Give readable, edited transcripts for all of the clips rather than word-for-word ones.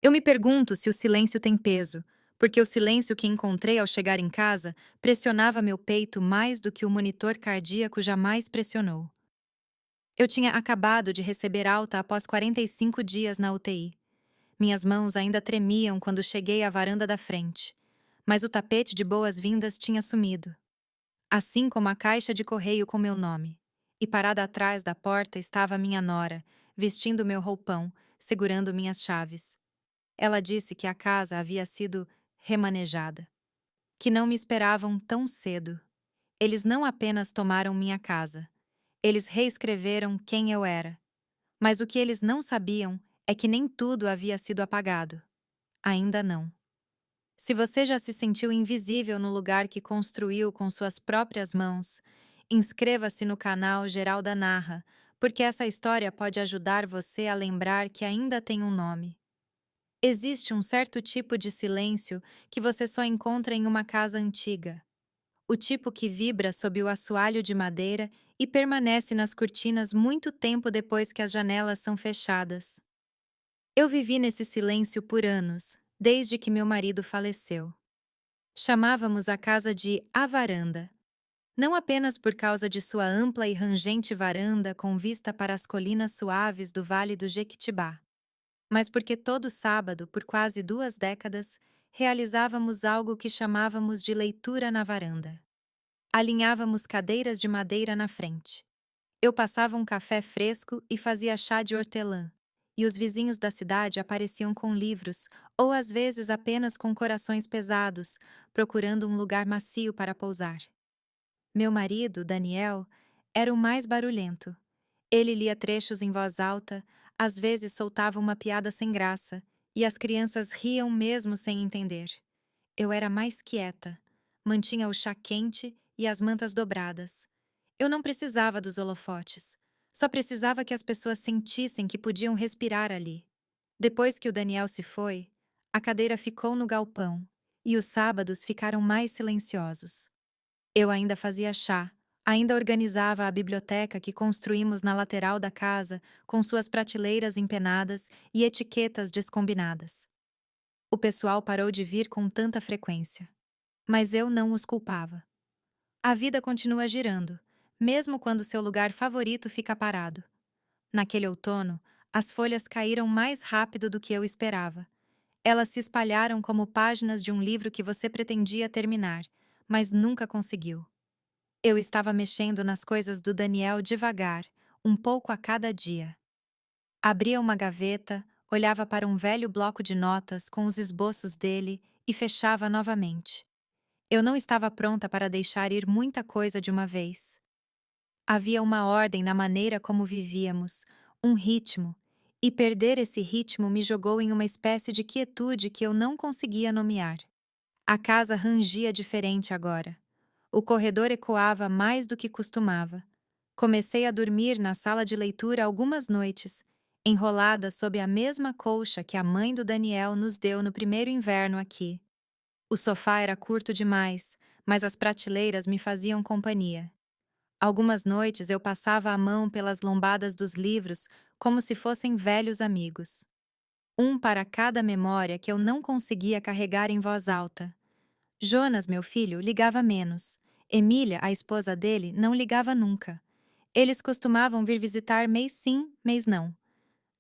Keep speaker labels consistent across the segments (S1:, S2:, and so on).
S1: Eu me pergunto se o silêncio tem peso, porque o silêncio que encontrei ao chegar em casa pressionava meu peito mais do que o monitor cardíaco jamais pressionou. Eu tinha acabado de receber alta após 45 dias na UTI. Minhas mãos ainda tremiam quando cheguei à varanda da frente, mas o tapete de boas-vindas tinha sumido, assim como a caixa de correio com meu nome. E parada atrás da porta estava minha nora, vestindo meu roupão, segurando minhas chaves. Ela disse que a casa havia sido remanejada, que não me esperavam tão cedo. Eles não apenas tomaram minha casa, eles reescreveram quem eu era. Mas o que eles não sabiam é que nem tudo havia sido apagado. Ainda não. Se você já se sentiu invisível no lugar que construiu com suas próprias mãos, inscreva-se no canal Geralda Narra, porque essa história pode ajudar você a lembrar que ainda tem um nome. Existe um certo tipo de silêncio que você só encontra em uma casa antiga. O tipo que vibra sob o assoalho de madeira e permanece nas cortinas muito tempo depois que as janelas são fechadas. Eu vivi nesse silêncio por anos, desde que meu marido faleceu. Chamávamos a casa de A Varanda, não apenas por causa de sua ampla e rangente varanda com vista para as colinas suaves do Vale do Jequitibá, mas porque todo sábado, por quase 2 décadas, realizávamos algo que chamávamos de leitura na varanda. Alinhávamos cadeiras de madeira na frente. Eu passava um café fresco e fazia chá de hortelã, e os vizinhos da cidade apareciam com livros, ou às vezes apenas com corações pesados, procurando um lugar macio para pousar. Meu marido, Daniel, era o mais barulhento. Ele lia trechos em voz alta, às vezes soltava uma piada sem graça, e as crianças riam mesmo sem entender. Eu era mais quieta, mantinha o chá quente e as mantas dobradas. Eu não precisava dos holofotes, só precisava que as pessoas sentissem que podiam respirar ali. Depois que o Daniel se foi, a cadeira ficou no galpão e os sábados ficaram mais silenciosos. Eu ainda fazia chá, ainda organizava a biblioteca que construímos na lateral da casa, com suas prateleiras empenadas e etiquetas descombinadas. O pessoal parou de vir com tanta frequência, mas eu não os culpava. A vida continua girando, mesmo quando seu lugar favorito fica parado. Naquele outono, as folhas caíram mais rápido do que eu esperava. Elas se espalharam como páginas de um livro que você pretendia terminar, mas nunca conseguiu. Eu estava mexendo nas coisas do Daniel devagar, um pouco a cada dia. Abria uma gaveta, olhava para um velho bloco de notas com os esboços dele e fechava novamente. Eu não estava pronta para deixar ir muita coisa de uma vez. Havia uma ordem na maneira como vivíamos, um ritmo, e perder esse ritmo me jogou em uma espécie de quietude que eu não conseguia nomear. A casa rangia diferente agora. O corredor ecoava mais do que costumava. Comecei a dormir na sala de leitura algumas noites, enrolada sob a mesma colcha que a mãe do Daniel nos deu no primeiro inverno aqui. O sofá era curto demais, mas as prateleiras me faziam companhia. Algumas noites eu passava a mão pelas lombadas dos livros como se fossem velhos amigos. Um para cada memória que eu não conseguia carregar em voz alta. Jonas, meu filho, ligava menos. Emília, a esposa dele, não ligava nunca. Eles costumavam vir visitar mês sim, mês não.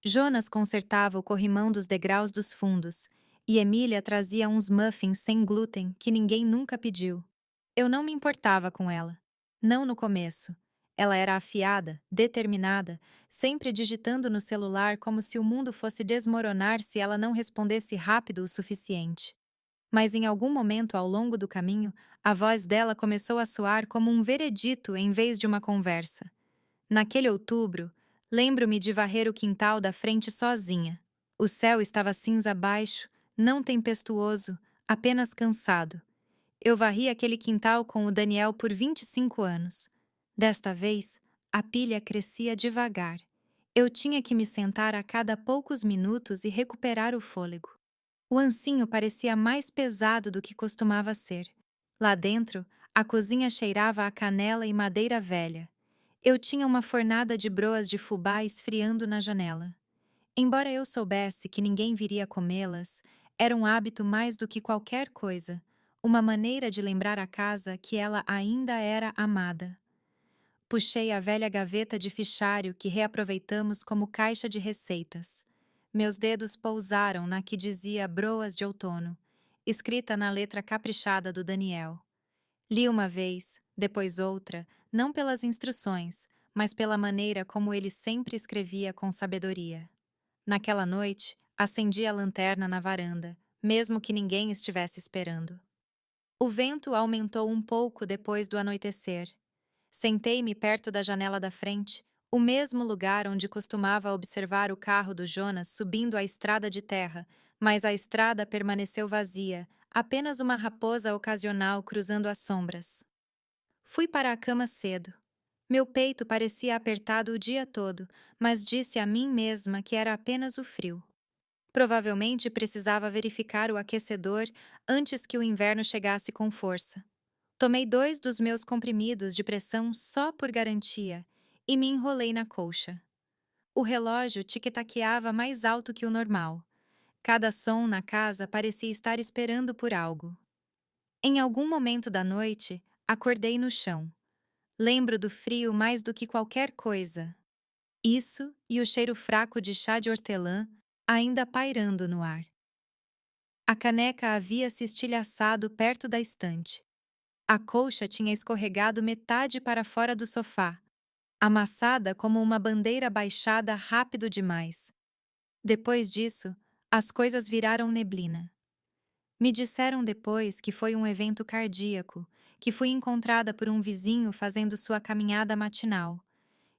S1: Jonas consertava o corrimão dos degraus dos fundos, e Emília trazia uns muffins sem glúten que ninguém nunca pediu. Eu não me importava com ela. Não no começo. Ela era afiada, determinada, sempre digitando no celular como se o mundo fosse desmoronar se ela não respondesse rápido o suficiente. Mas em algum momento ao longo do caminho, a voz dela começou a soar como um veredito em vez de uma conversa. Naquele outubro, lembro-me de varrer o quintal da frente sozinha. O céu estava cinza baixo, não tempestuoso, apenas cansado. Eu varri aquele quintal com o Daniel por 25 anos. Desta vez, a pilha crescia devagar. Eu tinha que me sentar a cada poucos minutos e recuperar o fôlego. O ancinho parecia mais pesado do que costumava ser. Lá dentro, a cozinha cheirava a canela e madeira velha. Eu tinha uma fornada de broas de fubá esfriando na janela. Embora eu soubesse que ninguém viria comê-las, era um hábito mais do que qualquer coisa, uma maneira de lembrar a casa que ela ainda era amada. Puxei a velha gaveta de fichário que reaproveitamos como caixa de receitas. Meus dedos pousaram na que dizia Broas de Outono, escrita na letra caprichada do Daniel. Li uma vez, depois outra, não pelas instruções, mas pela maneira como ele sempre escrevia com sabedoria. Naquela noite, acendi a lanterna na varanda, mesmo que ninguém estivesse esperando. O vento aumentou um pouco depois do anoitecer. Sentei-me perto da janela da frente, o mesmo lugar onde costumava observar o carro do Jonas subindo a estrada de terra, mas a estrada permaneceu vazia, apenas uma raposa ocasional cruzando as sombras. Fui para a cama cedo. Meu peito parecia apertado o dia todo, mas disse a mim mesma que era apenas o frio. Provavelmente precisava verificar o aquecedor antes que o inverno chegasse com força. Tomei 2 dos meus comprimidos de pressão só por garantia e me enrolei na colcha. O relógio tic-taqueava mais alto que o normal. Cada som na casa parecia estar esperando por algo. Em algum momento da noite, acordei no chão. Lembro do frio mais do que qualquer coisa. Isso e o cheiro fraco de chá de hortelã ainda pairando no ar. A caneca havia se estilhaçado perto da estante. A colcha tinha escorregado metade para fora do sofá, amassada como uma bandeira baixada rápido demais. Depois disso, as coisas viraram neblina. Me disseram depois que foi um evento cardíaco, que fui encontrada por um vizinho fazendo sua caminhada matinal,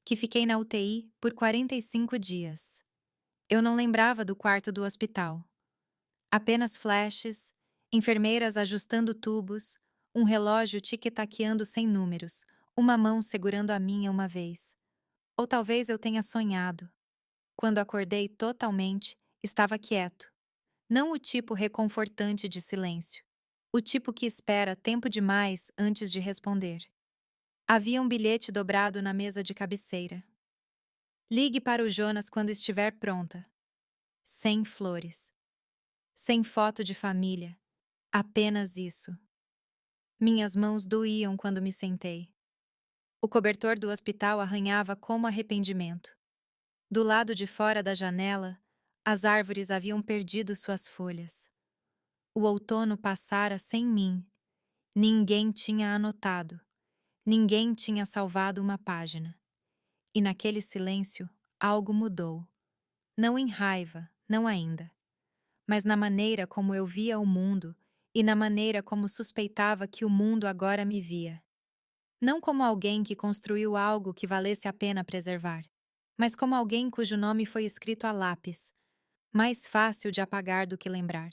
S1: que fiquei na UTI por 45 dias. Eu não lembrava do quarto do hospital. Apenas flashes, enfermeiras ajustando tubos, um relógio tic-taqueando sem números, uma mão segurando a minha uma vez. Ou talvez eu tenha sonhado. Quando acordei totalmente, estava quieto. Não o tipo reconfortante de silêncio. O tipo que espera tempo demais antes de responder. Havia um bilhete dobrado na mesa de cabeceira. Ligue para o Jonas quando estiver pronta. Sem flores. Sem foto de família. Apenas isso. Minhas mãos doíam quando me sentei. O cobertor do hospital arranhava como arrependimento. Do lado de fora da janela, as árvores haviam perdido suas folhas. O outono passara sem mim. Ninguém tinha anotado. Ninguém tinha salvado uma página. E naquele silêncio, algo mudou. Não em raiva, não ainda. Mas na maneira como eu via o mundo e na maneira como suspeitava que o mundo agora me via. Não como alguém que construiu algo que valesse a pena preservar, mas como alguém cujo nome foi escrito a lápis, mais fácil de apagar do que lembrar.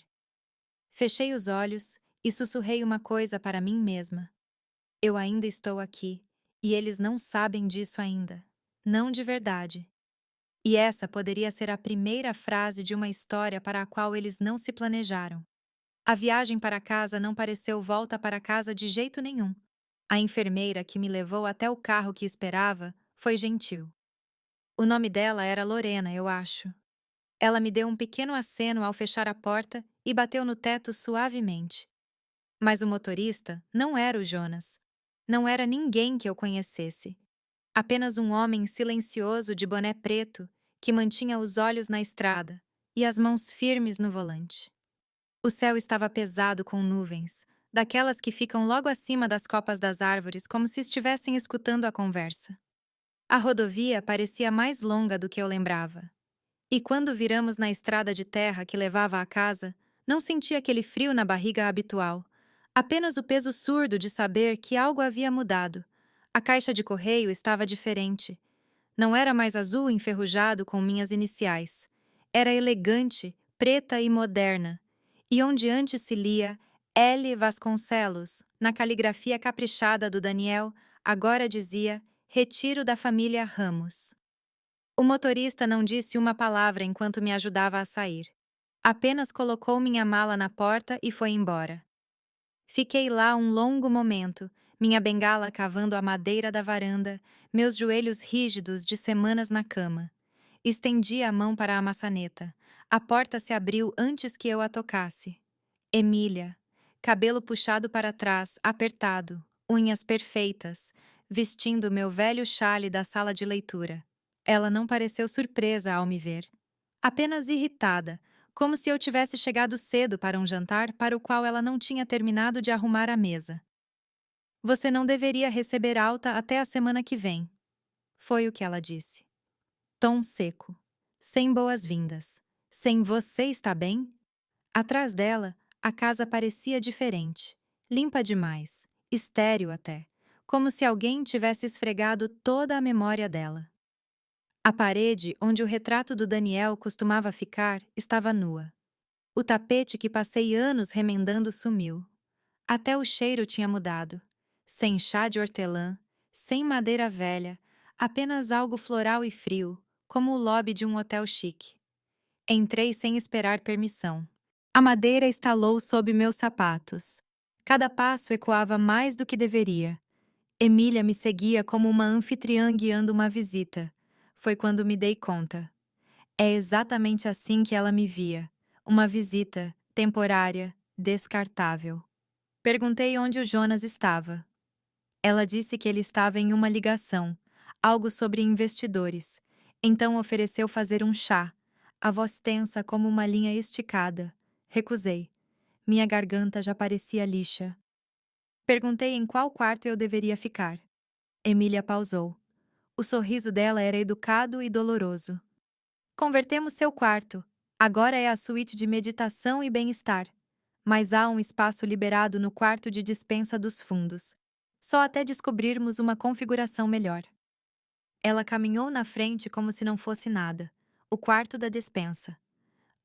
S1: Fechei os olhos e sussurrei uma coisa para mim mesma. Eu ainda estou aqui, e eles não sabem disso ainda. Não de verdade. E essa poderia ser a primeira frase de uma história para a qual eles não se planejaram. A viagem para casa não pareceu volta para casa de jeito nenhum. A enfermeira que me levou até o carro que esperava foi gentil. O nome dela era Lorena, eu acho. Ela me deu um pequeno aceno ao fechar a porta e bateu no teto suavemente. Mas o motorista não era o Jonas. Não era ninguém que eu conhecesse. Apenas um homem silencioso de boné preto que mantinha os olhos na estrada e as mãos firmes no volante. O céu estava pesado com nuvens, daquelas que ficam logo acima das copas das árvores como se estivessem escutando a conversa. A rodovia parecia mais longa do que eu lembrava. E quando viramos na estrada de terra que levava à casa, não senti aquele frio na barriga habitual, apenas o peso surdo de saber que algo havia mudado. A caixa de correio estava diferente. Não era mais azul enferrujado com minhas iniciais. Era elegante, preta e moderna. E onde antes se lia L. Vasconcelos, na caligrafia caprichada do Daniel, agora dizia Retiro da família Ramos. O motorista não disse uma palavra enquanto me ajudava a sair. Apenas colocou minha mala na porta e foi embora. Fiquei lá um longo momento, minha bengala cavando a madeira da varanda, meus joelhos rígidos de semanas na cama. Estendi a mão para a maçaneta. A porta se abriu antes que eu a tocasse. Emília. Cabelo puxado para trás, apertado, unhas perfeitas, vestindo meu velho chale da sala de leitura. Ela não pareceu surpresa ao me ver. Apenas irritada, como se eu tivesse chegado cedo para um jantar para o qual ela não tinha terminado de arrumar a mesa. Você não deveria receber alta até a semana que vem, foi o que ela disse. Tom seco. Sem boas-vindas. Sem você está bem? Atrás dela, a casa parecia diferente. Limpa demais. Estéril até. Como se alguém tivesse esfregado toda a memória dela. A parede onde o retrato do Daniel costumava ficar estava nua. O tapete que passei anos remendando sumiu. Até o cheiro tinha mudado. Sem chá de hortelã, sem madeira velha, apenas algo floral e frio, como o lobby de um hotel chique. Entrei sem esperar permissão. A madeira estalou sob meus sapatos. Cada passo ecoava mais do que deveria. Emília me seguia como uma anfitriã guiando uma visita. Foi quando me dei conta. É exatamente assim que ela me via. Uma visita, temporária, descartável. Perguntei onde o Jonas estava. Ela disse que ele estava em uma ligação, algo sobre investidores. Então ofereceu fazer um chá, a voz tensa como uma linha esticada. Recusei. Minha garganta já parecia lixa. Perguntei em qual quarto eu deveria ficar. Emília pausou. O sorriso dela era educado e doloroso. Convertemos seu quarto. Agora é a suíte de meditação e bem-estar. Mas há um espaço liberado no quarto de dispensa dos fundos. Só até descobrirmos uma configuração melhor. Ela caminhou na frente como se não fosse nada. O quarto da despensa.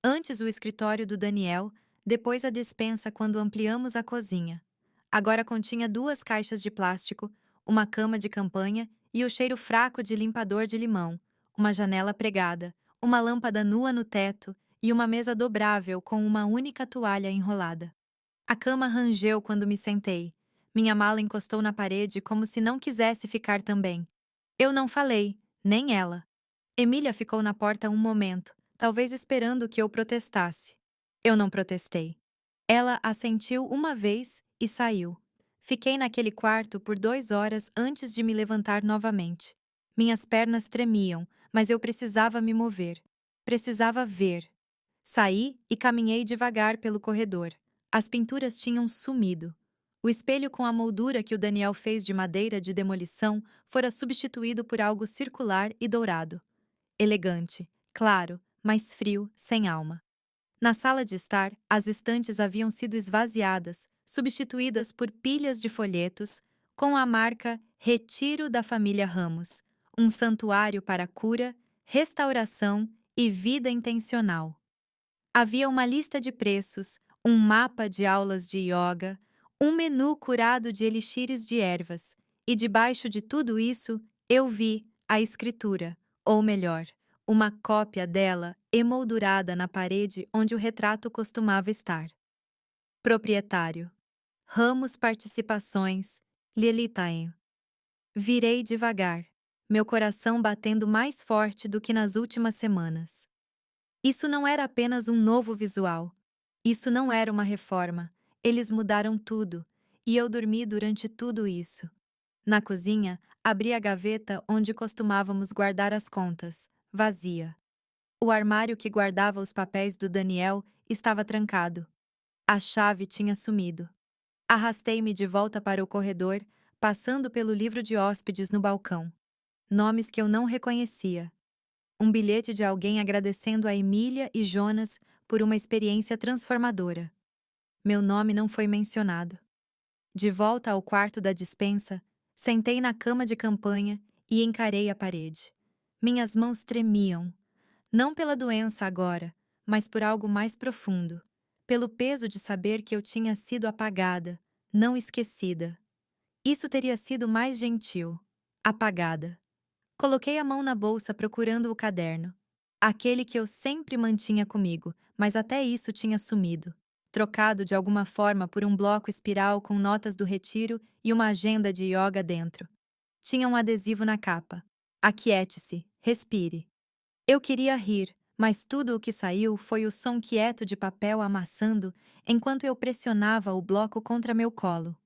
S1: Antes o escritório do Daniel, depois a despensa quando ampliamos a cozinha. Agora continha 2 caixas de plástico, uma cama de campanha e o cheiro fraco de limpador de limão, uma janela pregada, uma lâmpada nua no teto e uma mesa dobrável com uma única toalha enrolada. A cama rangeu quando me sentei. Minha mala encostou na parede como se não quisesse ficar também. Eu não falei, nem ela. Emília ficou na porta um momento, talvez esperando que eu protestasse. Eu não protestei. Ela assentiu uma vez e saiu. Fiquei naquele quarto por 2 horas antes de me levantar novamente. Minhas pernas tremiam, mas eu precisava me mover. Precisava ver. Saí e caminhei devagar pelo corredor. As pinturas tinham sumido. O espelho com a moldura que o Daniel fez de madeira de demolição fora substituído por algo circular e dourado. Elegante, claro, mas frio, sem alma. Na sala de estar, as estantes haviam sido esvaziadas, substituídas por pilhas de folhetos, com a marca Retiro da Família Ramos, um santuário para cura, restauração e vida intencional. Havia uma lista de preços, um mapa de aulas de yoga, um menu curado de elixires de ervas, e debaixo de tudo isso, eu vi a escritura, ou melhor, uma cópia dela emoldurada na parede onde o retrato costumava estar. Proprietário. Ramos Participações, Lilitaen. Virei devagar, meu coração batendo mais forte do que nas últimas semanas. Isso não era apenas um novo visual. Isso não era uma reforma. Eles mudaram tudo, e eu dormi durante tudo isso. Na cozinha, abri a gaveta onde costumávamos guardar as contas, vazia. O armário que guardava os papéis do Daniel estava trancado. A chave tinha sumido. Arrastei-me de volta para o corredor, passando pelo livro de hóspedes no balcão. Nomes que eu não reconhecia. Um bilhete de alguém agradecendo a Emília e Jonas por uma experiência transformadora. Meu nome não foi mencionado. De volta ao quarto da despensa, sentei na cama de campanha e encarei a parede. Minhas mãos tremiam, não pela doença agora, mas por algo mais profundo, pelo peso de saber que eu tinha sido apagada, não esquecida. Isso teria sido mais gentil. Apagada. Coloquei a mão na bolsa procurando o caderno. Aquele que eu sempre mantinha comigo, mas até isso tinha sumido. Trocado de alguma forma por um bloco espiral com notas do retiro e uma agenda de yoga dentro. Tinha um adesivo na capa. Aquiete-se, respire. Eu queria rir, mas tudo o que saiu foi o som quieto de papel amassando enquanto eu pressionava o bloco contra meu colo.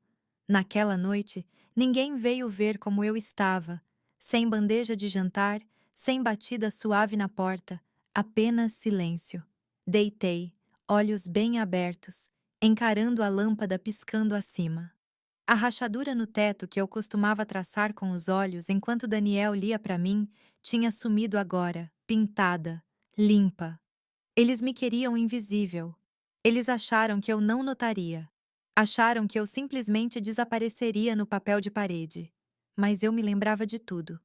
S1: Naquela noite, ninguém veio ver como eu estava, sem bandeja de jantar, sem batida suave na porta, apenas silêncio. Deitei, olhos bem abertos, encarando a lâmpada piscando acima. A rachadura no teto que eu costumava traçar com os olhos enquanto Daniel lia para mim tinha sumido agora, pintada, limpa. Eles me queriam invisível. Eles acharam que eu não notaria. Acharam que eu simplesmente desapareceria no papel de parede. Mas eu me lembrava de tudo.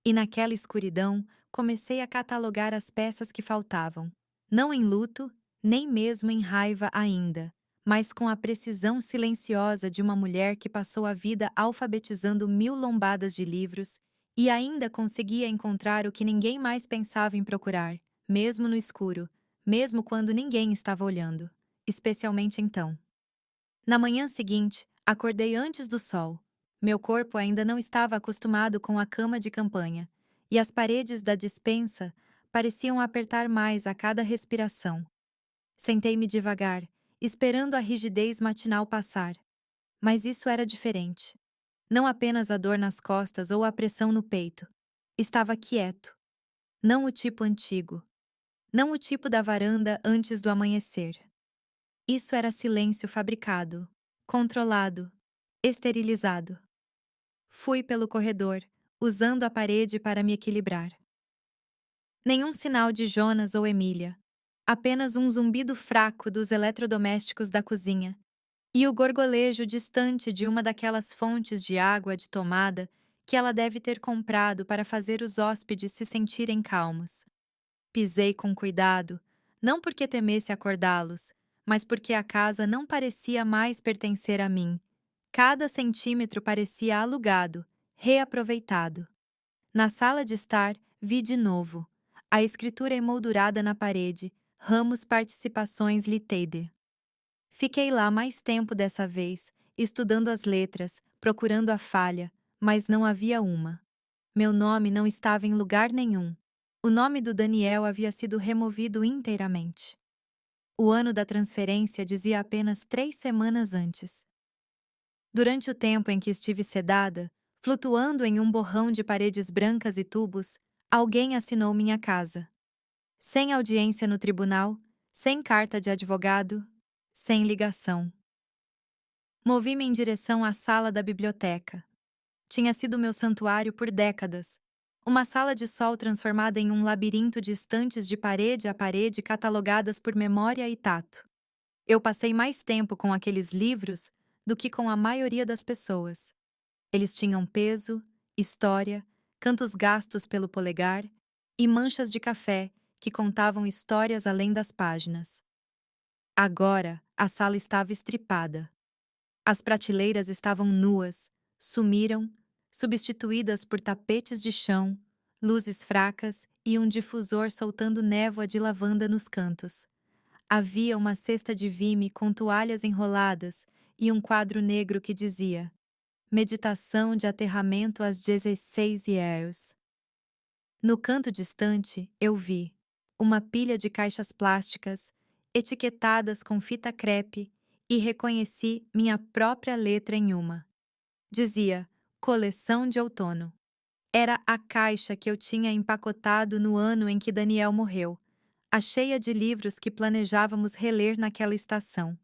S1: E naquela escuridão, comecei a catalogar as peças que faltavam. Não em luto, nem mesmo em raiva ainda, mas com a precisão silenciosa de uma mulher que passou a vida alfabetizando 1000 lombadas de livros e ainda conseguia encontrar o que ninguém mais pensava em procurar, mesmo no escuro, mesmo quando ninguém estava olhando, especialmente então. Na manhã seguinte, acordei antes do sol. Meu corpo ainda não estava acostumado com a cama de campanha, e as paredes da despensa pareciam apertar mais a cada respiração. Sentei-me devagar, esperando a rigidez matinal passar. Mas isso era diferente. Não apenas a dor nas costas ou a pressão no peito. Estava quieto. Não o tipo antigo. Não o tipo da varanda antes do amanhecer. Isso era silêncio fabricado, controlado, esterilizado. Fui pelo corredor, usando a parede para me equilibrar. Nenhum sinal de Jonas ou Emília. Apenas um zumbido fraco dos eletrodomésticos da cozinha e o gorgolejo distante de uma daquelas fontes de água de tomada que ela deve ter comprado para fazer os hóspedes se sentirem calmos. Pisei com cuidado, não porque temesse acordá-los, mas porque a casa não parecia mais pertencer a mim. Cada centímetro parecia alugado, reaproveitado. Na sala de estar, vi de novo. A escritura emoldurada na parede, ramos participações liteide. Fiquei lá mais tempo dessa vez, estudando as letras, procurando a falha, mas não havia uma. Meu nome não estava em lugar nenhum. O nome do Daniel havia sido removido inteiramente. O ano da transferência dizia apenas 3 semanas antes. Durante o tempo em que estive sedada, flutuando em um borrão de paredes brancas e tubos, alguém assinou minha casa. Sem audiência no tribunal, sem carta de advogado, sem ligação. Movi-me em direção à sala da biblioteca. Tinha sido meu santuário por décadas. Uma sala de sol transformada em um labirinto de estantes de parede a parede catalogadas por memória e tato. Eu passei mais tempo com aqueles livros do que com a maioria das pessoas. Eles tinham peso, história, cantos gastos pelo polegar e manchas de café que contavam histórias além das páginas. Agora, a sala estava estripada. As prateleiras estavam nuas, sumiram, substituídas por tapetes de chão, luzes fracas e um difusor soltando névoa de lavanda nos cantos. Havia uma cesta de vime com toalhas enroladas e um quadro negro que dizia: Meditação de aterramento às 16 years. No canto distante, eu vi uma pilha de caixas plásticas, etiquetadas com fita crepe, e reconheci minha própria letra em uma. Dizia: Coleção de outono. Era a caixa que eu tinha empacotado no ano em que Daniel morreu, a cheia de livros que planejávamos reler naquela estação.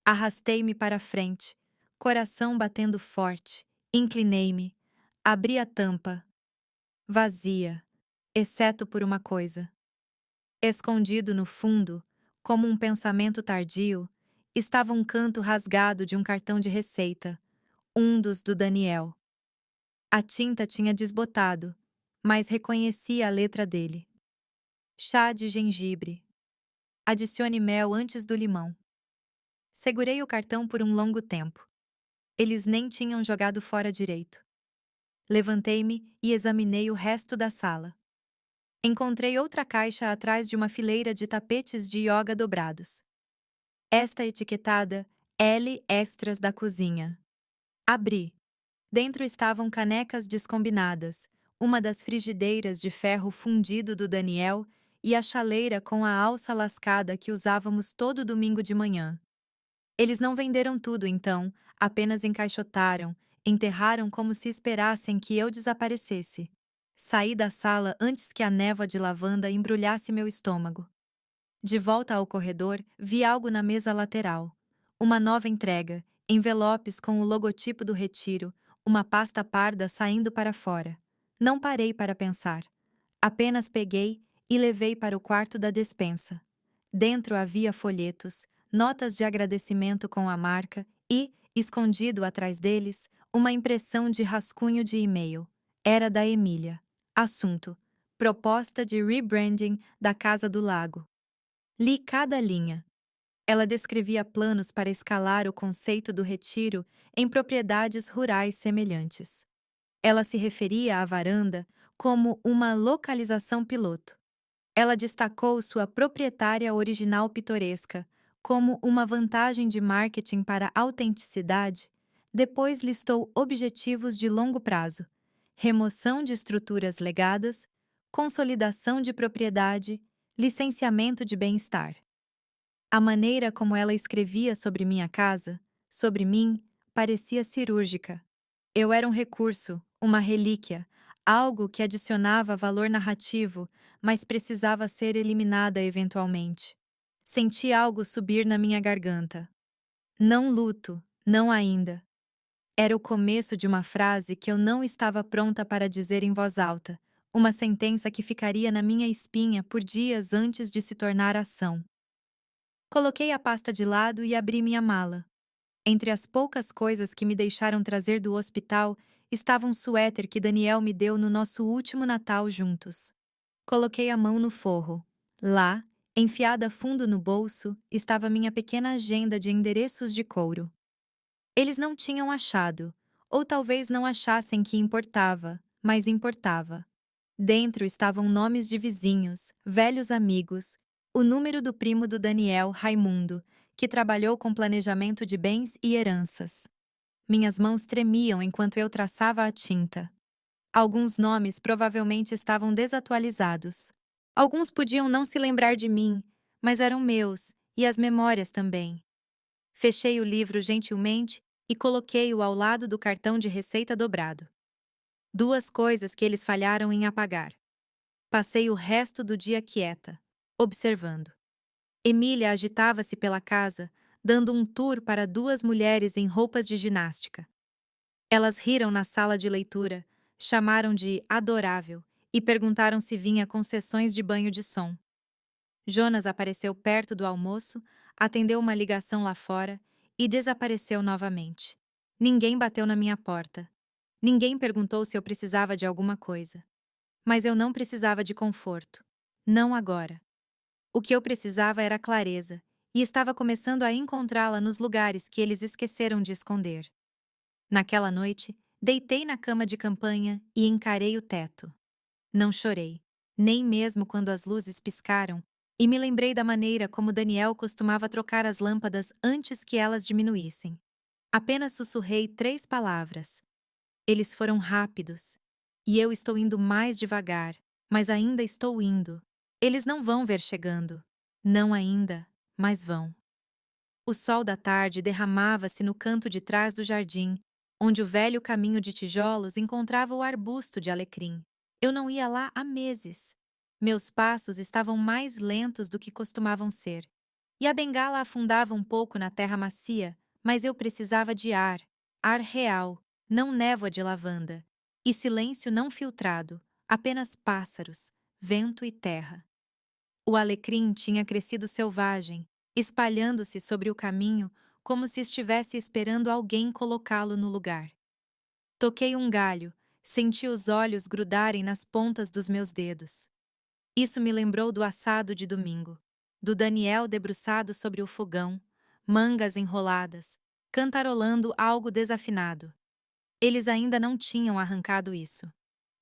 S1: Arrastei-me para frente, coração batendo forte, inclinei-me, abri a tampa. Vazia, exceto por uma coisa. Escondido no fundo, como um pensamento tardio, estava um canto rasgado de um cartão de receita, um dos do Daniel. A tinta tinha desbotado, mas reconheci a letra dele. Chá de gengibre. Adicione mel antes do limão. Segurei o cartão por um longo tempo. Eles nem tinham jogado fora direito. Levantei-me e examinei o resto da sala. Encontrei outra caixa atrás de uma fileira de tapetes de yoga dobrados. Esta etiquetada L Extras da cozinha. Abri. Dentro estavam canecas descombinadas, uma das frigideiras de ferro fundido do Daniel e a chaleira com a alça lascada que usávamos todo domingo de manhã. Eles não venderam tudo então, apenas encaixotaram, enterraram como se esperassem que eu desaparecesse. Saí da sala antes que a névoa de lavanda embrulhasse meu estômago. De volta ao corredor, vi algo na mesa lateral. Uma nova entrega, envelopes com o logotipo do retiro, uma pasta parda saindo para fora. Não parei para pensar. Apenas peguei e levei para o quarto da despensa. Dentro havia folhetos, notas de agradecimento com a marca e, escondido atrás deles, uma impressão de rascunho de e-mail. Era da Emília. Assunto: proposta de rebranding da Casa do Lago. Li cada linha. Ela descrevia planos para escalar o conceito do retiro em propriedades rurais semelhantes. Ela se referia à varanda como uma localização piloto. Ela destacou sua proprietária original pitoresca como uma vantagem de marketing para a autenticidade, depois listou objetivos de longo prazo: remoção de estruturas legadas, consolidação de propriedade, licenciamento de bem-estar. A maneira como ela escrevia sobre minha casa, sobre mim, parecia cirúrgica. Eu era um recurso, uma relíquia, algo que adicionava valor narrativo, mas precisava ser eliminada eventualmente. Senti algo subir na minha garganta. Não luto, não ainda. Era o começo de uma frase que eu não estava pronta para dizer em voz alta, uma sentença que ficaria na minha espinha por dias antes de se tornar ação. Coloquei a pasta de lado e abri minha mala. Entre as poucas coisas que me deixaram trazer do hospital estava um suéter que Daniel me deu no nosso último Natal juntos. Coloquei a mão no forro. Lá, enfiada fundo no bolso, estava minha pequena agenda de endereços de couro. Eles não tinham achado, ou talvez não achassem que importava, mas importava. Dentro estavam nomes de vizinhos, velhos amigos, o número do primo do Daniel, Raimundo, que trabalhou com planejamento de bens e heranças. Minhas mãos tremiam enquanto eu traçava a tinta. Alguns nomes provavelmente estavam desatualizados. Alguns podiam não se lembrar de mim, mas eram meus, e as memórias também. Fechei o livro gentilmente e coloquei-o ao lado do cartão de receita dobrado. Duas coisas que eles falharam em apagar. Passei o resto do dia quieta, observando. Emília agitava-se pela casa, dando um tour para duas mulheres em roupas de ginástica. Elas riram na sala de leitura, chamaram de adorável e perguntaram se vinha com sessões de banho de som. Jonas apareceu perto do almoço, atendeu uma ligação lá fora e desapareceu novamente. Ninguém bateu na minha porta. Ninguém perguntou se eu precisava de alguma coisa. Mas eu não precisava de conforto. Não agora. O que eu precisava era clareza, e estava começando a encontrá-la nos lugares que eles esqueceram de esconder. Naquela noite, deitei na cama de campanha e encarei o teto. Não chorei, nem mesmo quando as luzes piscaram, e me lembrei da maneira como Daniel costumava trocar as lâmpadas antes que elas diminuíssem. Apenas sussurrei 3 palavras. Eles foram rápidos. E eu estou indo mais devagar, mas ainda estou indo. Eles não vão ver chegando. Não ainda, mas vão. O sol da tarde derramava-se no canto de trás do jardim, onde o velho caminho de tijolos encontrava o arbusto de alecrim. Eu não ia lá há meses. Meus passos estavam mais lentos do que costumavam ser. E a bengala afundava um pouco na terra macia, mas eu precisava de ar, ar real, não névoa de lavanda, e silêncio não filtrado, apenas pássaros, vento e terra. O alecrim tinha crescido selvagem, espalhando-se sobre o caminho como se estivesse esperando alguém colocá-lo no lugar. Toquei um galho, senti os olhos grudarem nas pontas dos meus dedos. Isso me lembrou do assado de domingo, do Daniel debruçado sobre o fogão, mangas enroladas, cantarolando algo desafinado. Eles ainda não tinham arrancado isso.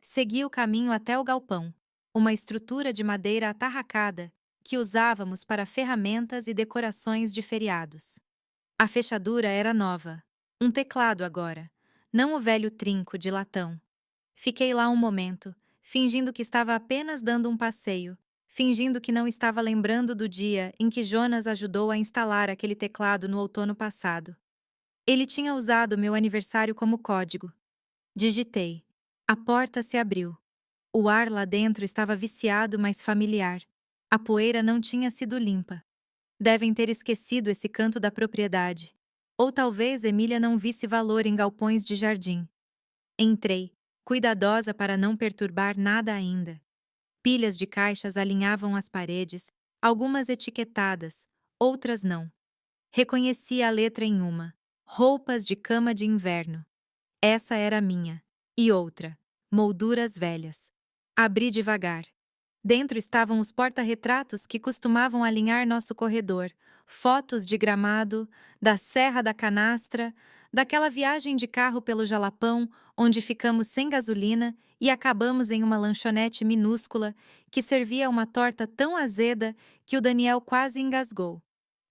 S1: Segui o caminho até o galpão, uma estrutura de madeira atarracada que usávamos para ferramentas e decorações de feriados. A fechadura era nova, um teclado agora, não o velho trinco de latão. Fiquei lá um momento, fingindo que estava apenas dando um passeio, fingindo que não estava lembrando do dia em que Jonas ajudou a instalar aquele teclado no outono passado. Ele tinha usado meu aniversário como código. Digitei. A porta se abriu. O ar lá dentro estava viciado, mas familiar. A poeira não tinha sido limpa. Devem ter esquecido esse canto da propriedade. Ou talvez Emília não visse valor em galpões de jardim. Entrei, cuidadosa para não perturbar nada ainda. Pilhas de caixas alinhavam as paredes, algumas etiquetadas, outras não. Reconheci a letra em uma: roupas de cama de inverno. Essa era a minha. E outra: molduras velhas. Abri devagar. Dentro estavam os porta-retratos que costumavam alinhar nosso corredor, fotos de Gramado, da Serra da Canastra, daquela viagem de carro pelo Jalapão, onde ficamos sem gasolina e acabamos em uma lanchonete minúscula que servia uma torta tão azeda que o Daniel quase engasgou.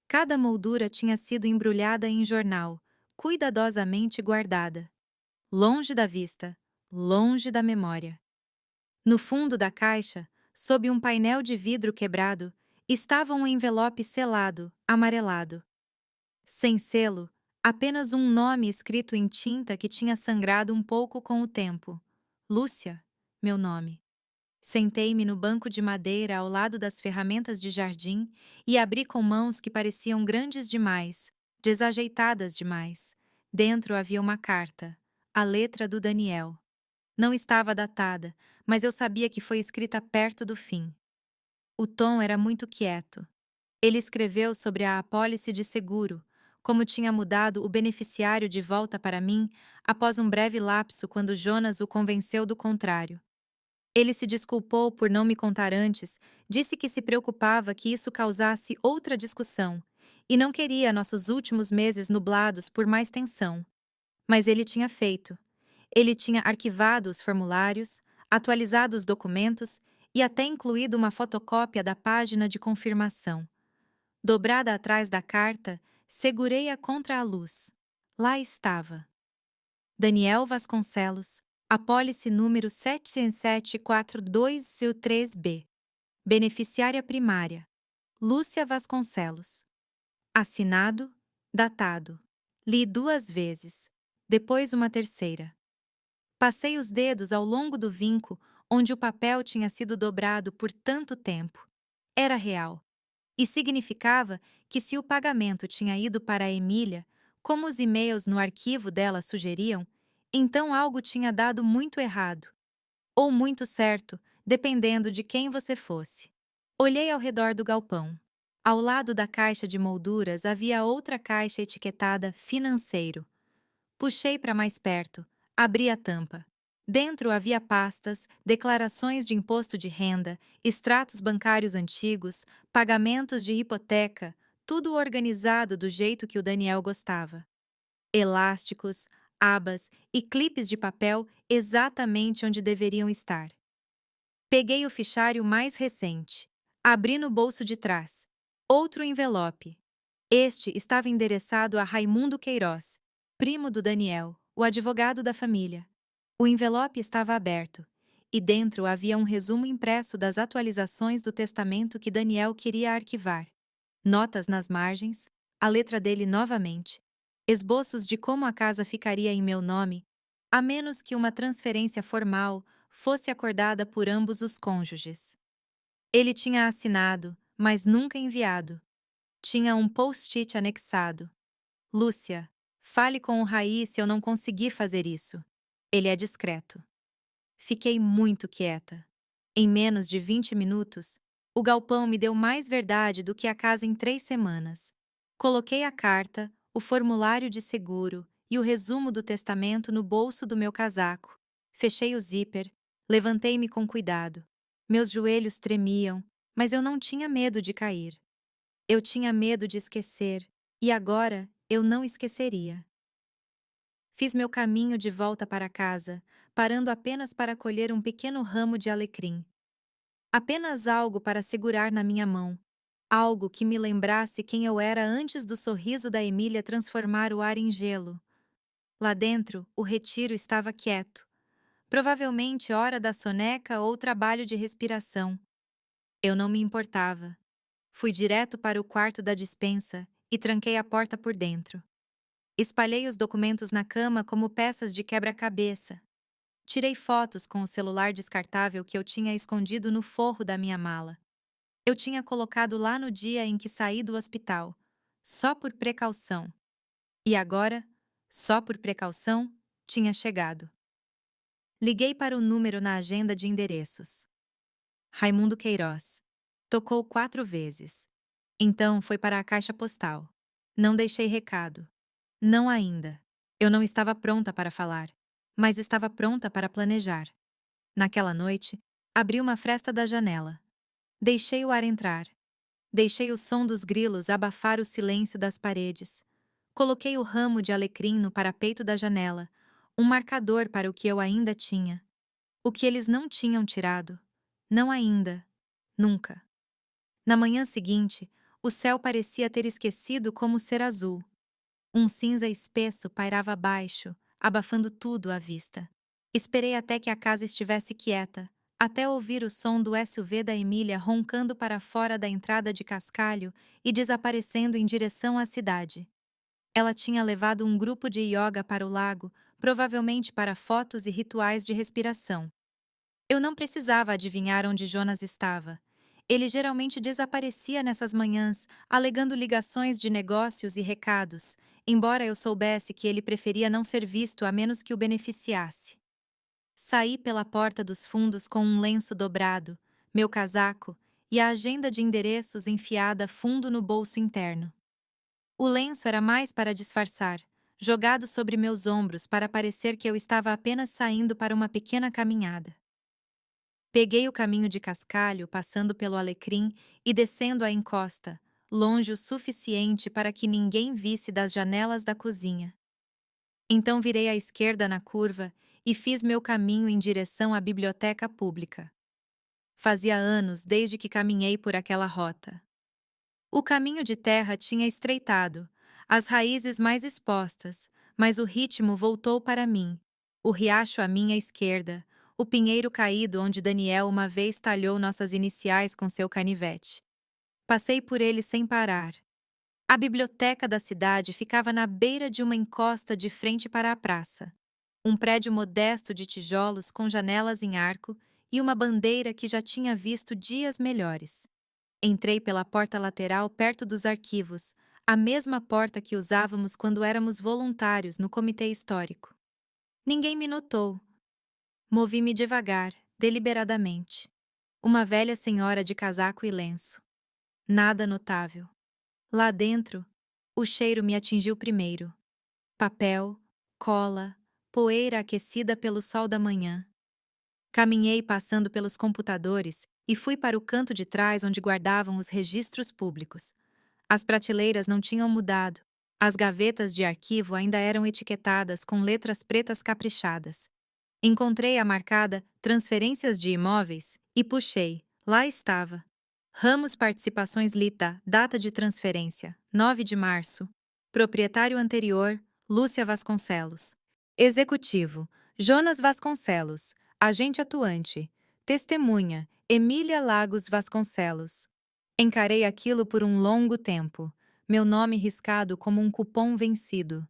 S1: Cada moldura tinha sido embrulhada em jornal, cuidadosamente guardada. Longe da vista, longe da memória. No fundo da caixa, sob um painel de vidro quebrado, estava um envelope selado, amarelado. Sem selo, apenas um nome escrito em tinta que tinha sangrado um pouco com o tempo. Lúcia, meu nome. Sentei-me no banco de madeira ao lado das ferramentas de jardim e abri com mãos que pareciam grandes demais, desajeitadas demais. Dentro havia uma carta, a letra do Daniel. Não estava datada, mas eu sabia que foi escrita perto do fim. O tom era muito quieto. Ele escreveu sobre a apólice de seguro, como tinha mudado o beneficiário de volta para mim após um breve lapso quando Jonas o convenceu do contrário. Ele se desculpou por não me contar antes, disse que se preocupava que isso causasse outra discussão e não queria nossos últimos meses nublados por mais tensão. Mas ele tinha feito. Ele tinha arquivado os formulários, atualizado os documentos e até incluído uma fotocópia da página de confirmação. Dobrada atrás da carta, segurei-a contra a luz. Lá estava. Daniel Vasconcelos, apólice número 77742-3B. Beneficiária primária: Lúcia Vasconcelos. Assinado, datado. Li 2 vezes, depois uma terceira. Passei os dedos ao longo do vinco onde o papel tinha sido dobrado por tanto tempo. Era real. E significava que se o pagamento tinha ido para a Emília, como os e-mails no arquivo dela sugeriam, então algo tinha dado muito errado. Ou muito certo, dependendo de quem você fosse. Olhei ao redor do galpão. Ao lado da caixa de molduras havia outra caixa etiquetada Financeiro. Puxei para mais perto, abri a tampa. Dentro havia pastas, declarações de imposto de renda, extratos bancários antigos, pagamentos de hipoteca, tudo organizado do jeito que o Daniel gostava. Elásticos, abas e clipes de papel exatamente onde deveriam estar. Peguei o fichário mais recente. Abri no bolso de trás. Outro envelope. Este estava endereçado a Raimundo Queiroz, primo do Daniel, o advogado da família. O envelope estava aberto, e dentro havia um resumo impresso das atualizações do testamento que Daniel queria arquivar. Notas nas margens, a letra dele novamente, esboços de como a casa ficaria em meu nome, a menos que uma transferência formal fosse acordada por ambos os cônjuges. Ele tinha assinado, mas nunca enviado. Tinha um post-it anexado. Lúcia, fale com o Raí se eu não conseguir fazer isso. Ele é discreto. Fiquei muito quieta. Em menos de 20 minutos, o galpão me deu mais verdade do que a casa em 3 semanas. Coloquei a carta, o formulário de seguro e o resumo do testamento no bolso do meu casaco. Fechei o zíper, levantei-me com cuidado. Meus joelhos tremiam, mas eu não tinha medo de cair. Eu tinha medo de esquecer, e agora eu não esqueceria. Fiz meu caminho de volta para casa, parando apenas para colher um pequeno ramo de alecrim. Apenas algo para segurar na minha mão. Algo que me lembrasse quem eu era antes do sorriso da Emília transformar o ar em gelo. Lá dentro, o retiro estava quieto. Provavelmente hora da soneca ou trabalho de respiração. Eu não me importava. Fui direto para o quarto da despensa e tranquei a porta por dentro. Espalhei os documentos na cama como peças de quebra-cabeça. Tirei fotos com o celular descartável que eu tinha escondido no forro da minha mala. Eu tinha colocado lá no dia em que saí do hospital, só por precaução. E agora, só por precaução, tinha chegado. Liguei para o número na agenda de endereços. Raimundo Queiroz. Tocou 4 vezes. Então foi para a caixa postal. Não deixei recado. Não ainda. Eu não estava pronta para falar, mas estava pronta para planejar. Naquela noite, abri uma fresta da janela. Deixei o ar entrar. Deixei o som dos grilos abafar o silêncio das paredes. Coloquei o ramo de alecrim no parapeito da janela, um marcador para o que eu ainda tinha. O que eles não tinham tirado. Não ainda. Nunca. Na manhã seguinte, o céu parecia ter esquecido como ser azul. Um cinza espesso pairava abaixo, abafando tudo à vista. Esperei até que a casa estivesse quieta, até ouvir o som do SUV da Emília roncando para fora da entrada de Cascalho e desaparecendo em direção à cidade. Ela tinha levado um grupo de yoga para o lago, provavelmente para fotos e rituais de respiração. Eu não precisava adivinhar onde Jonas estava. Ele geralmente desaparecia nessas manhãs, alegando ligações de negócios e recados, embora eu soubesse que ele preferia não ser visto a menos que o beneficiasse. Saí pela porta dos fundos com um lenço dobrado, meu casaco e a agenda de endereços enfiada fundo no bolso interno. O lenço era mais para disfarçar, jogado sobre meus ombros para parecer que eu estava apenas saindo para uma pequena caminhada. Peguei o caminho de Cascalho, passando pelo Alecrim e descendo a encosta, longe o suficiente para que ninguém visse das janelas da cozinha. Então virei à esquerda na curva e fiz meu caminho em direção à biblioteca pública. Fazia anos desde que caminhei por aquela rota. O caminho de terra tinha estreitado, as raízes mais expostas, mas o ritmo voltou para mim. O riacho à minha esquerda, o pinheiro caído onde Daniel uma vez talhou nossas iniciais com seu canivete. Passei por ele sem parar. A biblioteca da cidade ficava na beira de uma encosta de frente para a praça. Um prédio modesto de tijolos com janelas em arco e uma bandeira que já tinha visto dias melhores. Entrei pela porta lateral perto dos arquivos, a mesma porta que usávamos quando éramos voluntários no comitê histórico. Ninguém me notou. Movi-me devagar, deliberadamente. Uma velha senhora de casaco e lenço. Nada notável. Lá dentro, o cheiro me atingiu primeiro. Papel, cola, poeira aquecida pelo sol da manhã. Caminhei passando pelos computadores e fui para o canto de trás onde guardavam os registros públicos. As prateleiras não tinham mudado. As gavetas de arquivo ainda eram etiquetadas com letras pretas caprichadas. Encontrei a marcada Transferências de Imóveis e puxei. Lá estava. Ramos Participações Lita, data de transferência, 9 de março. Proprietário anterior, Lúcia Vasconcelos. Executivo, Jonas Vasconcelos. Agente atuante. Testemunha, Emília Lagos Vasconcelos. Encarei aquilo por um longo tempo, meu nome riscado como um cupom vencido.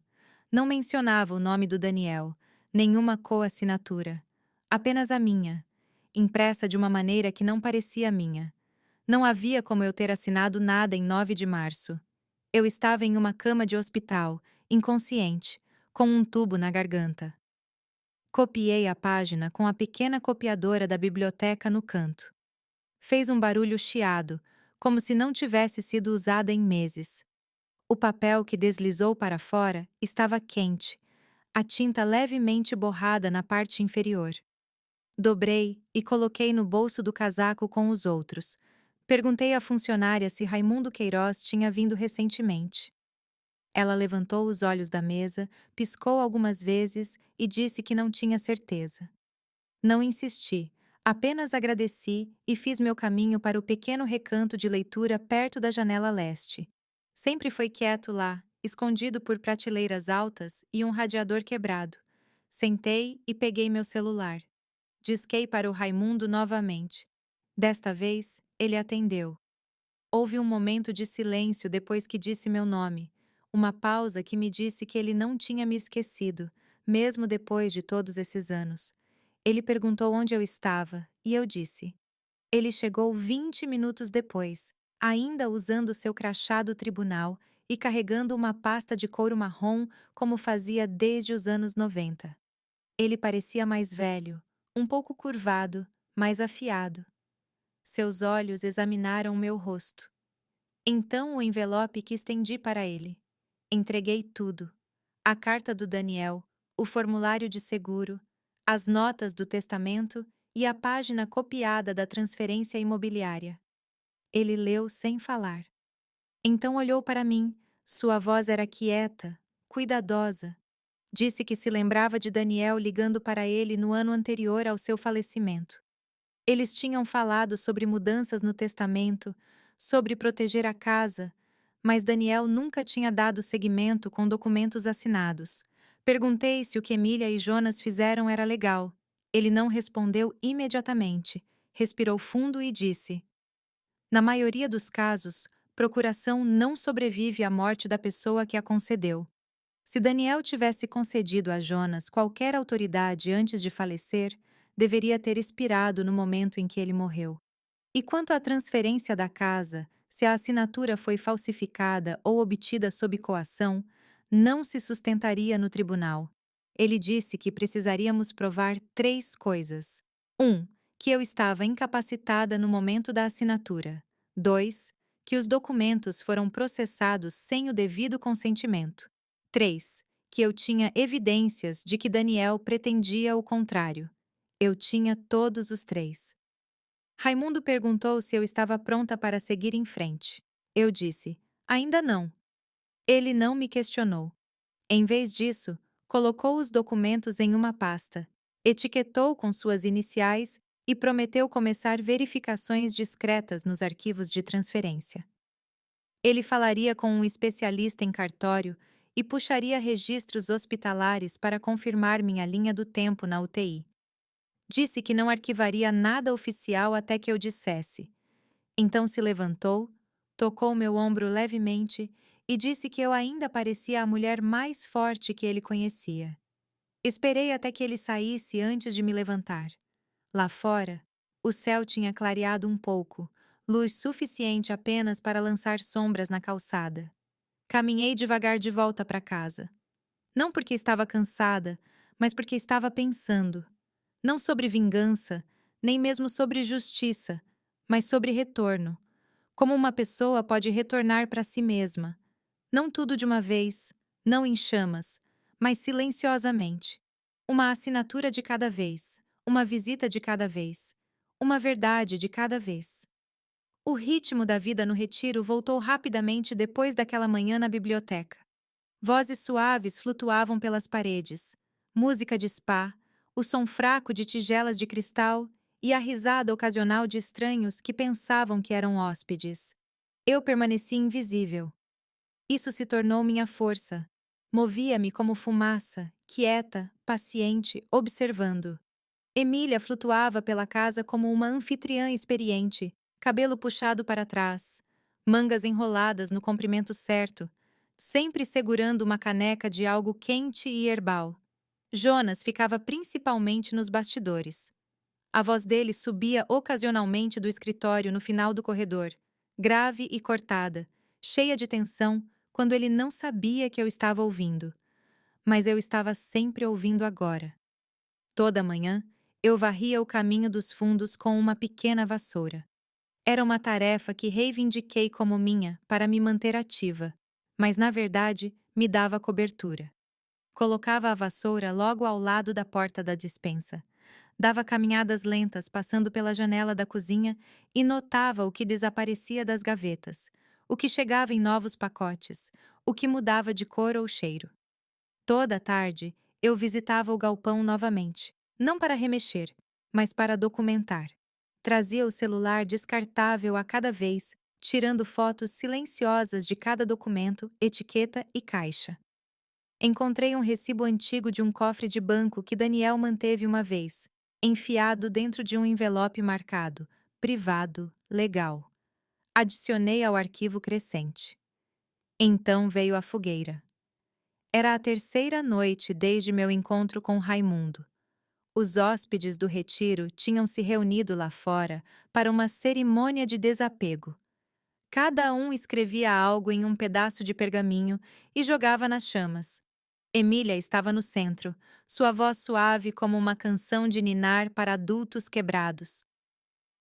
S1: Não mencionava o nome do Daniel, nenhuma coassinatura. Apenas a minha, impressa de uma maneira que não parecia minha. Não havia como eu ter assinado nada em 9 de março. Eu estava em uma cama de hospital, inconsciente, com um tubo na garganta. Copiei a página com a pequena copiadora da biblioteca no canto. Fez um barulho chiado, como se não tivesse sido usada em meses. O papel que deslizou para fora estava quente, a tinta levemente borrada na parte inferior. Dobrei e coloquei no bolso do casaco com os outros. Perguntei à funcionária se Raimundo Queiroz tinha vindo recentemente. Ela levantou os olhos da mesa, piscou algumas vezes e disse que não tinha certeza. Não insisti, apenas agradeci e fiz meu caminho para o pequeno recanto de leitura perto da janela leste. Sempre foi quieto lá, escondido por prateleiras altas e um radiador quebrado. Sentei e peguei meu celular. Disquei para o Raimundo novamente. Desta vez, ele atendeu. Houve um momento de silêncio depois que disse meu nome. Uma pausa que me disse que ele não tinha me esquecido, mesmo depois de todos esses anos. Ele perguntou onde eu estava, e eu disse. Ele chegou 20 minutos depois, ainda usando seu crachá do tribunal e carregando uma pasta de couro marrom como fazia desde os anos 90. Ele parecia mais velho, um pouco curvado, mais afiado. Seus olhos examinaram meu rosto. Então o envelope que estendi para ele. Entreguei tudo: a carta do Daniel, o formulário de seguro, as notas do testamento e a página copiada da transferência imobiliária. Ele leu sem falar. Então olhou para mim, sua voz era quieta, cuidadosa. Disse que se lembrava de Daniel ligando para ele no ano anterior ao seu falecimento. Eles tinham falado sobre mudanças no testamento, sobre proteger a casa, mas Daniel nunca tinha dado seguimento com documentos assinados. Perguntei se o que Emília e Jonas fizeram era legal. Ele não respondeu imediatamente. Respirou fundo e disse: na maioria dos casos, procuração não sobrevive à morte da pessoa que a concedeu. Se Daniel tivesse concedido a Jonas qualquer autoridade antes de falecer, deveria ter expirado no momento em que ele morreu. E quanto à transferência da casa, se a assinatura foi falsificada ou obtida sob coação, não se sustentaria no tribunal. Ele disse que precisaríamos provar 3 coisas. 1. Que eu estava incapacitada no momento da assinatura. 2. Que os documentos foram processados sem o devido consentimento. 3. Que eu tinha evidências de que Daniel pretendia o contrário. Eu tinha todos os 3. Raimundo perguntou se eu estava pronta para seguir em frente. Eu disse: ainda não. Ele não me questionou. Em vez disso, colocou os documentos em uma pasta, etiquetou com suas iniciais e prometeu começar verificações discretas nos arquivos de transferência. Ele falaria com um especialista em cartório e puxaria registros hospitalares para confirmar minha linha do tempo na UTI. Disse que não arquivaria nada oficial até que eu dissesse. Então se levantou, tocou meu ombro levemente e disse que eu ainda parecia a mulher mais forte que ele conhecia. Esperei até que ele saísse antes de me levantar. Lá fora, o céu tinha clareado um pouco, luz suficiente apenas para lançar sombras na calçada. Caminhei devagar de volta para casa. Não porque estava cansada, mas porque estava pensando. Não sobre vingança, nem mesmo sobre justiça, mas sobre retorno. Como uma pessoa pode retornar para si mesma. Não tudo de uma vez, não em chamas, mas silenciosamente. Uma assinatura de cada vez, uma visita de cada vez, uma verdade de cada vez. O ritmo da vida no retiro voltou rapidamente depois daquela manhã na biblioteca. Vozes suaves flutuavam pelas paredes, música de spa, o som fraco de tigelas de cristal e a risada ocasional de estranhos que pensavam que eram hóspedes. Eu permaneci invisível. Isso se tornou minha força. Movia-me como fumaça, quieta, paciente, observando. Emília flutuava pela casa como uma anfitriã experiente, cabelo puxado para trás, mangas enroladas no comprimento certo, sempre segurando uma caneca de algo quente e herbal. Jonas ficava principalmente nos bastidores. A voz dele subia ocasionalmente do escritório no final do corredor, grave e cortada, cheia de tensão, quando ele não sabia que eu estava ouvindo. Mas eu estava sempre ouvindo agora. Toda manhã, eu varria o caminho dos fundos com uma pequena vassoura. Era uma tarefa que reivindiquei como minha para me manter ativa, mas na verdade me dava cobertura. Colocava a vassoura logo ao lado da porta da despensa. Dava caminhadas lentas passando pela janela da cozinha e notava o que desaparecia das gavetas, o que chegava em novos pacotes, o que mudava de cor ou cheiro. Toda tarde, eu visitava o galpão novamente, não para remexer, mas para documentar. Trazia o celular descartável a cada vez, tirando fotos silenciosas de cada documento, etiqueta e caixa. Encontrei um recibo antigo de um cofre de banco que Daniel manteve uma vez, enfiado dentro de um envelope marcado privado, legal. Adicionei ao arquivo crescente. Então veio a fogueira. Era a terceira noite desde meu encontro com Raimundo. Os hóspedes do retiro tinham se reunido lá fora para uma cerimônia de desapego. Cada um escrevia algo em um pedaço de pergaminho e jogava nas chamas. Emília estava no centro, sua voz suave como uma canção de ninar para adultos quebrados.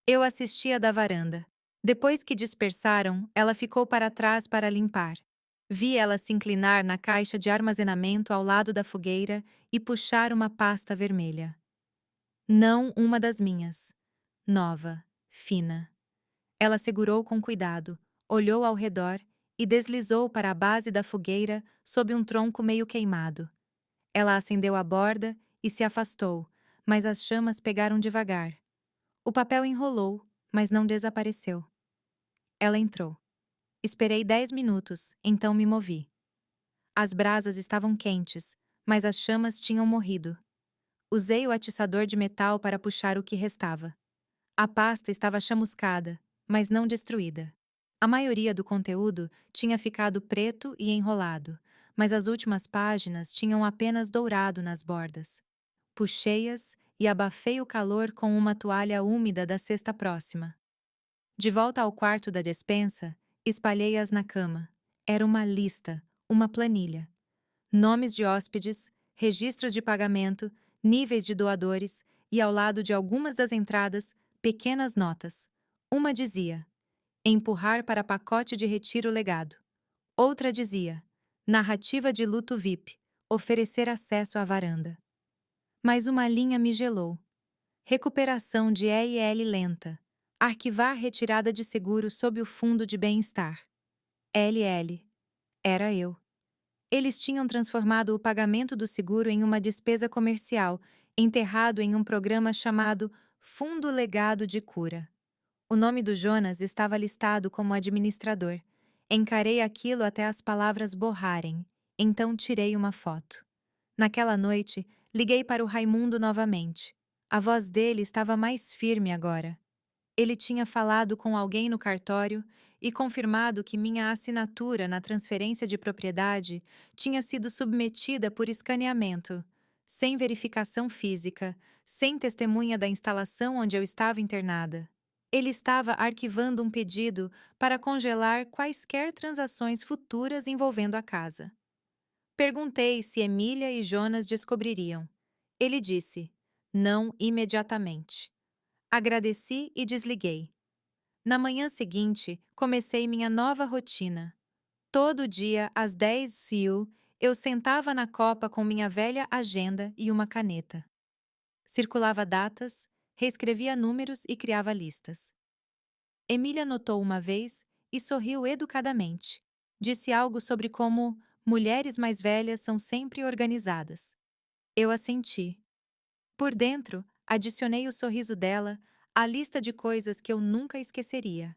S1: Eu assistia da varanda. Depois que dispersaram, ela ficou para trás para limpar. Vi ela se inclinar na caixa de armazenamento ao lado da fogueira e puxar uma pasta vermelha. Não uma das minhas. Nova, fina. Ela segurou com cuidado, olhou ao redor e deslizou para a base da fogueira sob um tronco meio queimado. Ela acendeu a borda e se afastou, mas as chamas pegaram devagar. O papel enrolou, mas não desapareceu. Ela entrou. Esperei 10 minutos, então me movi. As brasas estavam quentes, mas as chamas tinham morrido. Usei o atiçador de metal para puxar o que restava. A pasta estava chamuscada, mas não destruída. A maioria do conteúdo tinha ficado preto e enrolado, mas as últimas páginas tinham apenas dourado nas bordas. Puxei-as e abafei o calor com uma toalha úmida da cesta próxima. De volta ao quarto da despensa, espalhei-as na cama. Era uma lista, uma planilha. Nomes de hóspedes, registros de pagamento, níveis de doadores e, ao lado de algumas das entradas, pequenas notas. Uma dizia: empurrar para pacote de retiro legado. Outra dizia: narrativa de luto VIP, oferecer acesso à varanda. Mas uma linha me gelou. Recuperação de EIL lenta. Arquivar retirada de seguro sob o fundo de bem-estar. LL. Era eu. Eles tinham transformado o pagamento do seguro em uma despesa comercial, enterrado em um programa chamado Fundo Legado de Cura. O nome do Jonas estava listado como administrador. Encarei aquilo até as palavras borrarem, então tirei uma foto. Naquela noite, liguei para o Raimundo novamente. A voz dele estava mais firme agora. Ele tinha falado com alguém no cartório e confirmado que minha assinatura na transferência de propriedade tinha sido submetida por escaneamento, sem verificação física, sem testemunha da instalação onde eu estava internada. Ele estava arquivando um pedido para congelar quaisquer transações futuras envolvendo a casa. Perguntei se Emília e Jonas descobririam. Ele disse: não imediatamente. Agradeci e desliguei. Na manhã seguinte, comecei minha nova rotina. Todo dia, às 10 CU, eu sentava na copa com minha velha agenda e uma caneta. Circulava datas, reescrevia números e criava listas. Emília notou uma vez e sorriu educadamente. Disse algo sobre como mulheres mais velhas são sempre organizadas. Eu assenti. Por dentro, adicionei o sorriso dela à lista de coisas que eu nunca esqueceria.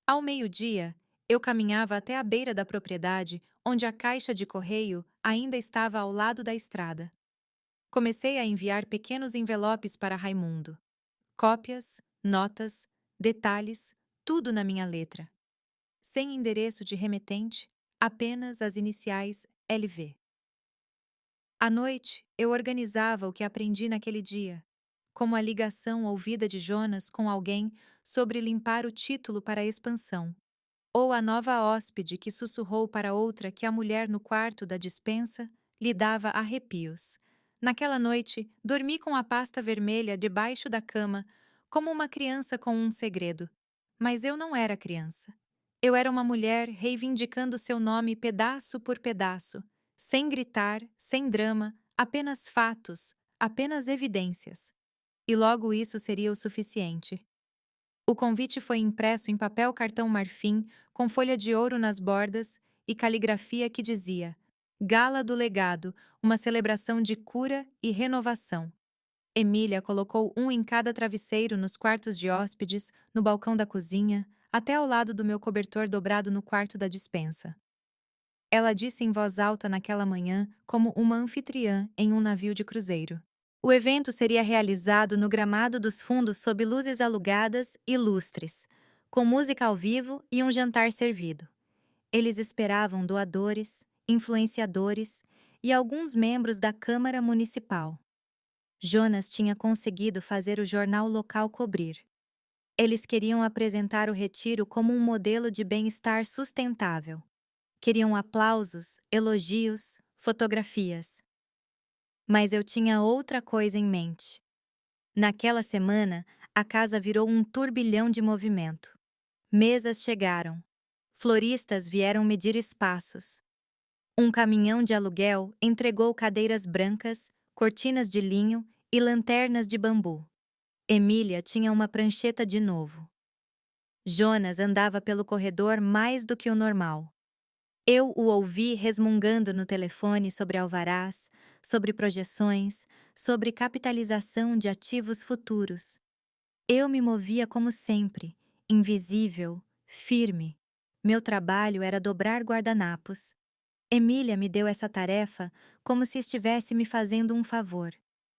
S1: Ao meio-dia, eu caminhava até a beira da propriedade, onde a caixa de correio ainda estava ao lado da estrada. Comecei a enviar pequenos envelopes para Raimundo. Cópias, notas, detalhes, tudo na minha letra. Sem endereço de remetente, apenas as iniciais LV. À noite, eu organizava o que aprendi naquele dia, como a ligação ouvida de Jonas com alguém sobre limpar o título para a expansão, ou a nova hóspede que sussurrou para outra que a mulher no quarto da despensa lhe dava arrepios. Naquela noite, dormi com a pasta vermelha debaixo da cama, como uma criança com um segredo. Mas eu não era criança. Eu era uma mulher reivindicando seu nome pedaço por pedaço, sem gritar, sem drama, apenas fatos, apenas evidências. E logo isso seria o suficiente. O convite foi impresso em papel cartão marfim, com folha de ouro nas bordas e caligrafia que dizia: Gala do Legado, uma celebração de cura e renovação. Emília colocou um em cada travesseiro nos quartos de hóspedes, no balcão da cozinha, até ao lado do meu cobertor dobrado no quarto da despensa. Ela disse em voz alta naquela manhã, como uma anfitriã em um navio de cruzeiro. O evento seria realizado no gramado dos fundos sob luzes alugadas e lustres, com música ao vivo e um jantar servido. Eles esperavam doadores, influenciadores e alguns membros da Câmara Municipal. Jonas tinha conseguido fazer o jornal local cobrir. Eles queriam apresentar o retiro como um modelo de bem-estar sustentável. Queriam aplausos, elogios, fotografias. Mas eu tinha outra coisa em mente. Naquela semana, a casa virou um turbilhão de movimento. Mesas chegaram. Floristas vieram medir espaços. Um caminhão de aluguel entregou cadeiras brancas, cortinas de linho e lanternas de bambu. Emília tinha uma prancheta de novo. Jonas andava pelo corredor mais do que o normal. Eu o ouvi resmungando no telefone sobre alvarás, sobre projeções, sobre capitalização de ativos futuros. Eu me movia como sempre, invisível, firme. Meu trabalho era dobrar guardanapos. Emília me deu essa tarefa como se estivesse me fazendo um favor.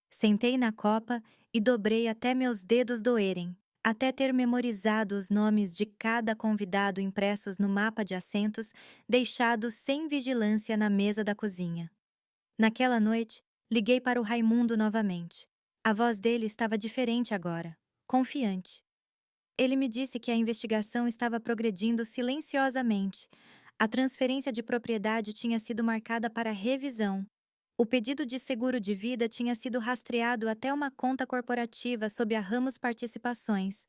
S1: Sentei na copa e dobrei até meus dedos doerem, até ter memorizado os nomes de cada convidado impressos no mapa de assentos deixados sem vigilância na mesa da cozinha. Naquela noite, liguei para o Raimundo novamente. A voz dele estava diferente agora, confiante. Ele me disse que a investigação estava progredindo silenciosamente. A transferência de propriedade tinha sido marcada para revisão. O pedido de seguro de vida tinha sido rastreado até uma conta corporativa sob a Ramos Participações.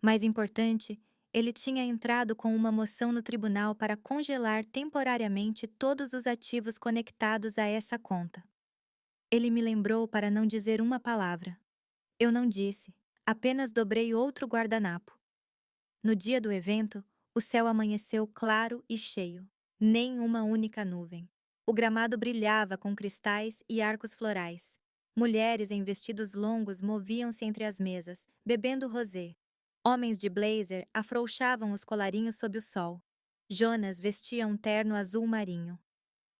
S1: Mais importante, ele tinha entrado com uma moção no tribunal para congelar temporariamente todos os ativos conectados a essa conta. Ele me lembrou para não dizer uma palavra. Eu não disse, apenas dobrei outro guardanapo. No dia do evento, o céu amanheceu claro e cheio. Nem uma única nuvem. O gramado brilhava com cristais e arcos florais. Mulheres em vestidos longos moviam-se entre as mesas, bebendo rosé. Homens de blazer afrouxavam os colarinhos sob o sol. Jonas vestia um terno azul marinho.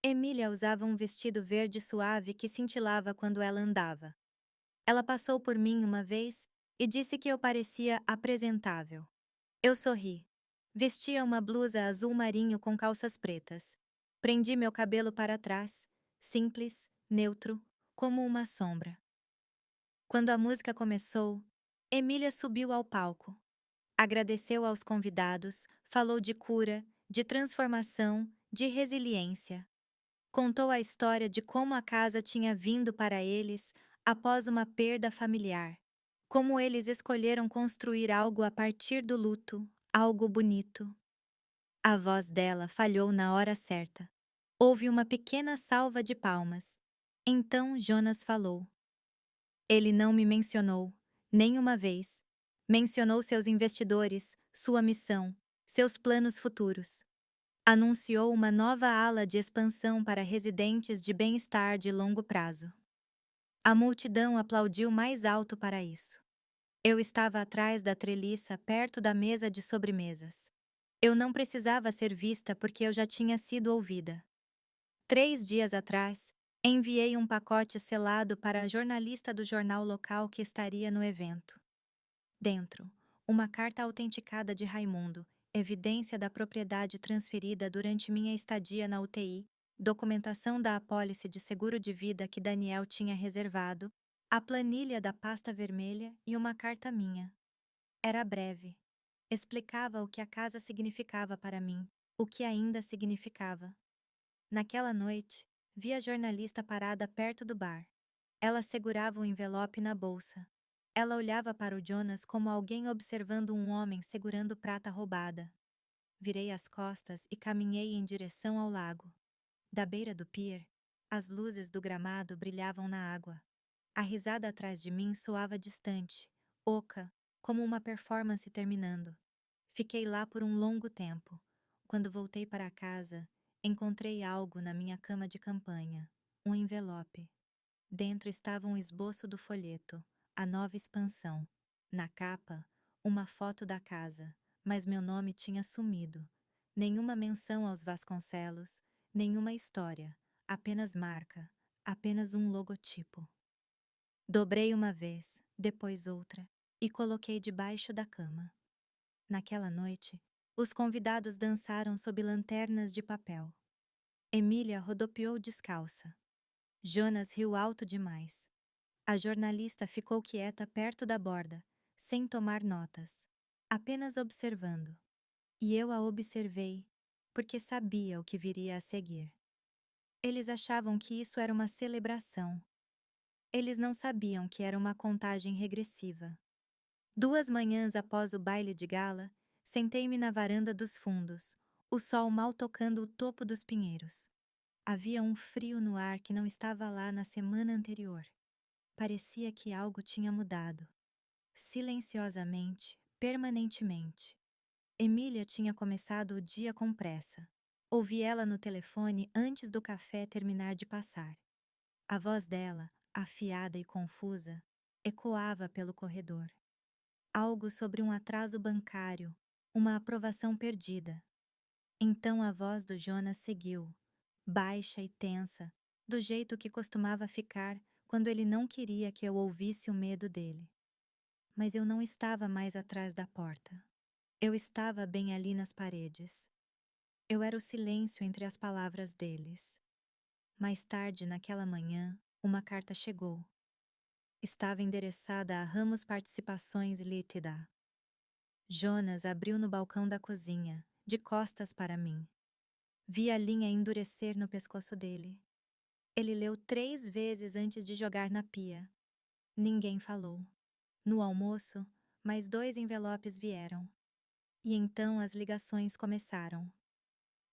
S1: Emília usava um vestido verde suave que cintilava quando ela andava. Ela passou por mim uma vez e disse que eu parecia apresentável. Eu sorri. Vestia uma blusa azul marinho com calças pretas. Prendi meu cabelo para trás, simples, neutro, como uma sombra. Quando a música começou, Emília subiu ao palco. Agradeceu aos convidados, falou de cura, de transformação, de resiliência. Contou a história de como a casa tinha vindo para eles após uma perda familiar. Como eles escolheram construir algo a partir do luto, algo bonito. A voz dela falhou na hora certa. Houve uma pequena salva de palmas. Então Jonas falou. Ele não me mencionou, nem uma vez. Mencionou seus investidores, sua missão, seus planos futuros. Anunciou uma nova ala de expansão para residentes de bem-estar de longo prazo. A multidão aplaudiu mais alto para isso. Eu estava atrás da treliça, perto da mesa de sobremesas. Eu não precisava ser vista porque eu já tinha sido ouvida. 3 dias atrás, enviei um pacote selado para a jornalista do jornal local que estaria no evento. Dentro, uma carta autenticada de Raimundo, evidência da propriedade transferida durante minha estadia na UTI, documentação da apólice de seguro de vida que Daniel tinha reservado, a planilha da pasta vermelha e uma carta minha. Era breve. Explicava o que a casa significava para mim, o que ainda significava. Naquela noite, vi a jornalista parada perto do bar. Ela segurava o envelope na bolsa. Ela olhava para o Jonas como alguém observando um homem segurando prata roubada. Virei as costas e caminhei em direção ao lago. Da beira do pier, as luzes do gramado brilhavam na água. A risada atrás de mim soava distante, oca, como uma performance terminando. Fiquei lá por um longo tempo. Quando voltei para casa, encontrei algo na minha cama de campanha, um envelope. Dentro estava um esboço do folheto, a nova expansão. Na capa, uma foto da casa, mas meu nome tinha sumido. Nenhuma menção aos Vasconcelos, Nenhuma história, apenas marca, apenas um logotipo. Dobrei uma vez, depois outra, e coloquei debaixo da cama. Naquela noite, os convidados dançaram sob lanternas de papel. Emília rodopiou descalça. Jonas riu alto demais. A jornalista ficou quieta perto da borda, sem tomar notas, apenas observando. E eu a observei, porque sabia o que viria a seguir. Eles achavam que isso era uma celebração. Eles não sabiam que era uma contagem regressiva. 2 manhãs após o baile de gala, sentei-me na varanda dos fundos, o sol mal tocando o topo dos pinheiros. Havia um frio no ar que não estava lá na semana anterior. Parecia que algo tinha mudado. Silenciosamente, permanentemente. Emília tinha começado o dia com pressa. Ouvi ela no telefone antes do café terminar de passar. A voz dela, afiada e confusa, ecoava pelo corredor. Algo sobre um atraso bancário, uma aprovação perdida. Então a voz do Jonas seguiu, baixa e tensa, do jeito que costumava ficar quando ele não queria que eu ouvisse o medo dele. Mas eu não estava mais atrás da porta. Eu estava bem ali nas paredes. Eu era o silêncio entre as palavras deles. Mais tarde, naquela manhã, uma carta chegou. Estava endereçada a Ramos Participações Lítida. Jonas abriu no balcão da cozinha, de costas para mim. Vi a linha endurecer no pescoço dele. Ele leu 3 vezes antes de jogar na pia. Ninguém falou. No almoço, mais 2 envelopes vieram. E então as ligações começaram.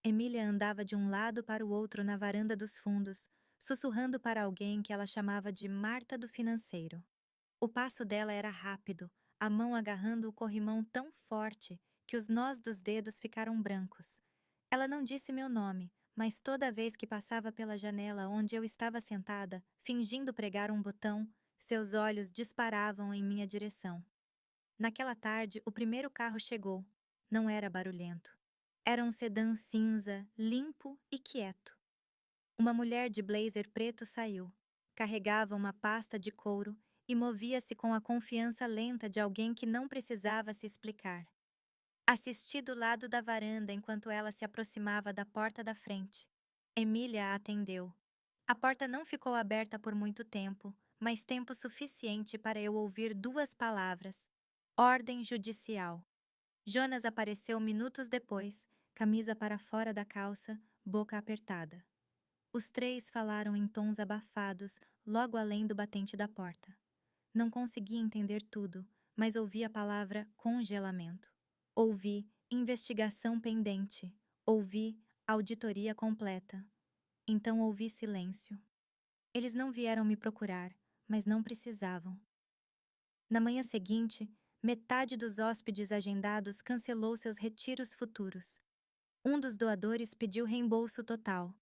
S1: Emília andava de um lado para o outro na varanda dos fundos, sussurrando para alguém que ela chamava de Marta do Financeiro. O passo dela era rápido, a mão agarrando o corrimão tão forte que os nós dos dedos ficaram brancos. Ela não disse meu nome, mas toda vez que passava pela janela onde eu estava sentada, fingindo pregar um botão, seus olhos disparavam em minha direção. Naquela tarde, o primeiro carro chegou. Não era barulhento. Era um sedã cinza, limpo e quieto. Uma mulher de blazer preto saiu. Carregava uma pasta de couro e movia-se com a confiança lenta de alguém que não precisava se explicar. Assisti do lado da varanda enquanto ela se aproximava da porta da frente. Emília a atendeu. A porta não ficou aberta por muito tempo, mas tempo suficiente para eu ouvir 2 palavras: ordem judicial. Jonas apareceu minutos depois, camisa para fora da calça, boca apertada. Os 3 falaram em tons abafados, logo além do batente da porta. Não consegui entender tudo, mas ouvi a palavra congelamento. Ouvi investigação pendente. Ouvi auditoria completa. Então ouvi silêncio. Eles não vieram me procurar, mas não precisavam. Na manhã seguinte, metade dos hóspedes agendados cancelou seus retiros futuros. Um dos doadores pediu reembolso total.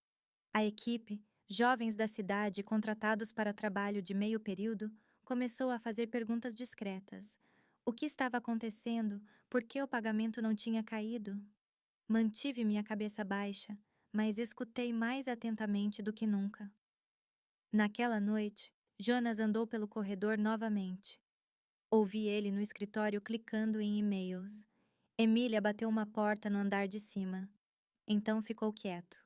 S1: A equipe, jovens da cidade contratados para trabalho de meio período, começou a fazer perguntas discretas. O que estava acontecendo? Por que o pagamento não tinha caído? Mantive minha cabeça baixa, mas escutei mais atentamente do que nunca. Naquela noite, Jonas andou pelo corredor novamente. Ouvi ele no escritório clicando em e-mails. Emília bateu uma porta no andar de cima. Então ficou quieto.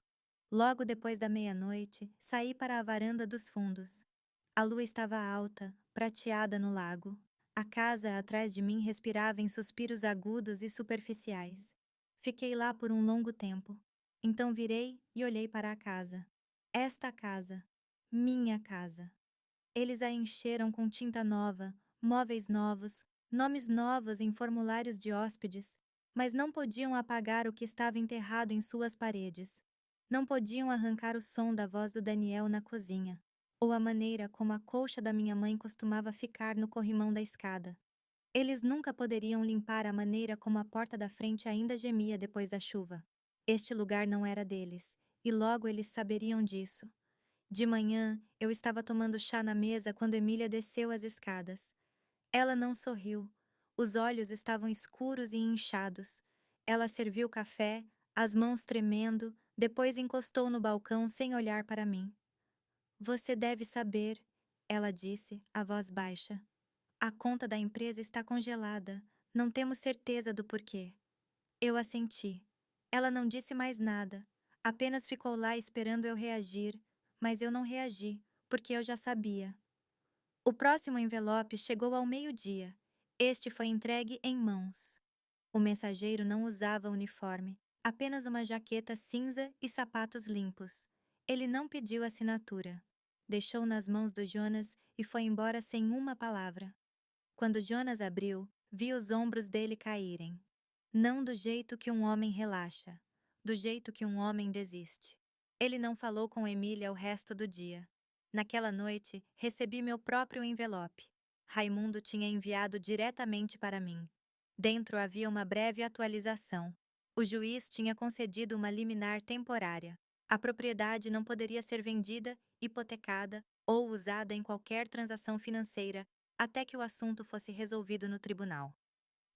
S1: Logo depois da meia-noite, saí para a varanda dos fundos. A lua estava alta, prateada no lago. A casa atrás de mim respirava em suspiros agudos e superficiais. Fiquei lá por um longo tempo. Então virei e olhei para a casa. Esta casa. Minha casa. Eles a encheram com tinta nova, móveis novos, nomes novos em formulários de hóspedes, mas não podiam apagar o que estava enterrado em suas paredes. Não podiam arrancar o som da voz do Daniel na cozinha, ou a maneira como a colcha da minha mãe costumava ficar no corrimão da escada. Eles nunca poderiam limpar a maneira como a porta da frente ainda gemia depois da chuva. Este lugar não era deles, e logo eles saberiam disso. De manhã, eu estava tomando chá na mesa quando Emília desceu as escadas. Ela não sorriu. Os olhos estavam escuros e inchados. Ela serviu café, as mãos tremendo, Depois encostou no balcão sem olhar para mim. Você deve saber, ela disse, a voz baixa. A conta da empresa está congelada. Não temos certeza do porquê. Eu assenti. Ela não disse mais nada. Apenas ficou lá esperando eu reagir, mas eu não reagi, porque eu já sabia. O próximo envelope chegou ao meio-dia. Este foi entregue em mãos. O mensageiro não usava uniforme, apenas uma jaqueta cinza e sapatos limpos. Ele não pediu assinatura. Deixou nas mãos do Jonas e foi embora sem uma palavra. Quando Jonas abriu, vi os ombros dele caírem. Não do jeito que um homem relaxa, do jeito que um homem desiste. Ele não falou com Emília o resto do dia. Naquela noite, recebi meu próprio envelope. Raimundo tinha enviado diretamente para mim. Dentro havia uma breve atualização. O juiz tinha concedido uma liminar temporária. A propriedade não poderia ser vendida, hipotecada ou usada em qualquer transação financeira até que o assunto fosse resolvido no tribunal.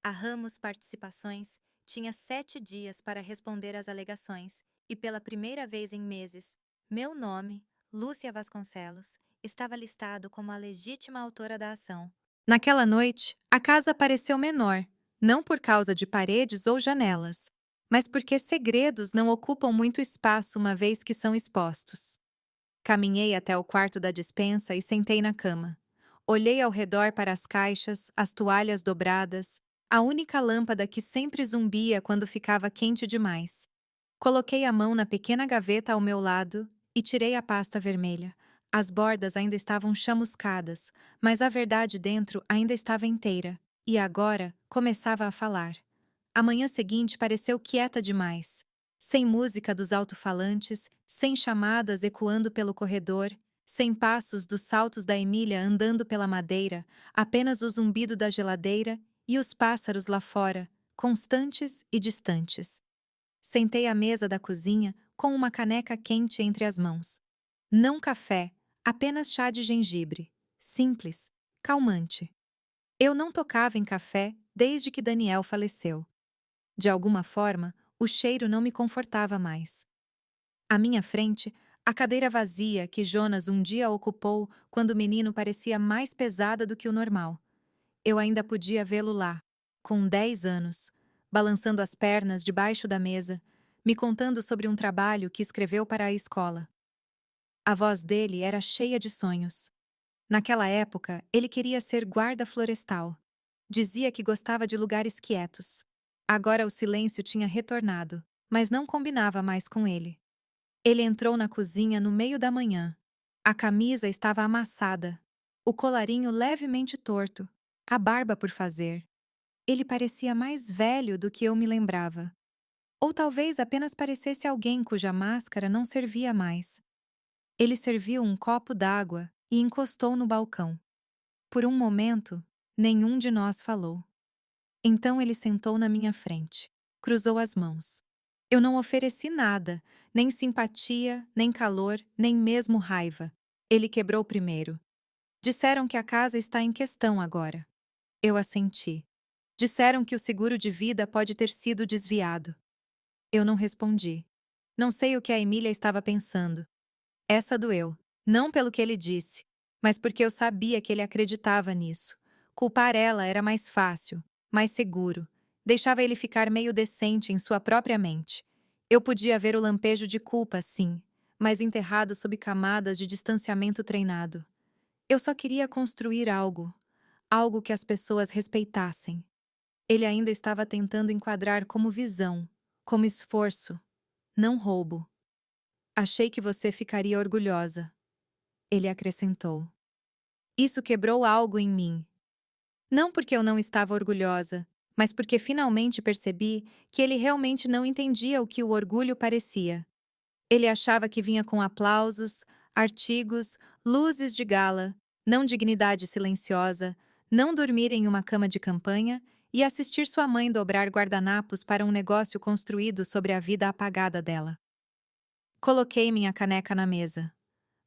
S1: A Ramos Participações tinha 7 dias para responder às alegações e, pela primeira vez em meses, meu nome, Lúcia Vasconcelos, estava listado como a legítima autora da ação. Naquela noite, a casa pareceu menor, não por causa de paredes ou janelas, mas porque segredos não ocupam muito espaço uma vez que são expostos. Caminhei até o quarto da despensa e sentei na cama. Olhei ao redor para as caixas, as toalhas dobradas, a única lâmpada que sempre zumbia quando ficava quente demais. Coloquei a mão na pequena gaveta ao meu lado e tirei a pasta vermelha. As bordas ainda estavam chamuscadas, mas a verdade dentro ainda estava inteira. E agora começava a falar. A manhã seguinte pareceu quieta demais. Sem música dos alto-falantes, sem chamadas ecoando pelo corredor, sem passos dos saltos da Emília andando pela madeira, apenas o zumbido da geladeira e os pássaros lá fora, constantes e distantes. Sentei à mesa da cozinha com uma caneca quente entre as mãos. Não café, apenas chá de gengibre. Simples, calmante. Eu não tocava em café desde que Daniel faleceu. De alguma forma, o cheiro não me confortava mais. À minha frente, a cadeira vazia que Jonas um dia ocupou quando o menino parecia mais pesada do que o normal. Eu ainda podia vê-lo lá, com 10 anos, balançando as pernas debaixo da mesa, me contando sobre um trabalho que escreveu para a escola. A voz dele era cheia de sonhos. Naquela época, ele queria ser guarda florestal. Dizia que gostava de lugares quietos. Agora o silêncio tinha retornado, mas não combinava mais com ele. Ele entrou na cozinha no meio da manhã. A camisa estava amassada, o colarinho levemente torto, a barba por fazer. Ele parecia mais velho do que eu me lembrava. Ou talvez apenas parecesse alguém cuja máscara não servia mais. Ele serviu um copo d'água e encostou no balcão. Por um momento, nenhum de nós falou. Então ele sentou na minha frente, cruzou as mãos. Eu não ofereci nada, nem simpatia, nem calor, nem mesmo raiva. Ele quebrou primeiro. Disseram que a casa está em questão agora. Eu assenti. Disseram que o seguro de vida pode ter sido desviado. Eu não respondi. Não sei o que a Emília estava pensando. Essa doeu. Não pelo que ele disse, mas porque eu sabia que ele acreditava nisso. Culpar ela era mais fácil, mais seguro. Deixava ele ficar meio decente em sua própria mente. Eu podia ver o lampejo de culpa, sim, mas enterrado sob camadas de distanciamento treinado. Eu só queria construir algo. Algo que as pessoas respeitassem. Ele ainda estava tentando enquadrar como visão, como esforço, não roubo. Achei que você ficaria orgulhosa. Ele acrescentou. Isso quebrou algo em mim. Não porque eu não estava orgulhosa, mas porque finalmente percebi que ele realmente não entendia o que o orgulho parecia. Ele achava que vinha com aplausos, artigos, luzes de gala, não dignidade silenciosa, não dormir em uma cama de campanha e assistir sua mãe dobrar guardanapos para um negócio construído sobre a vida apagada dela. Coloquei minha caneca na mesa.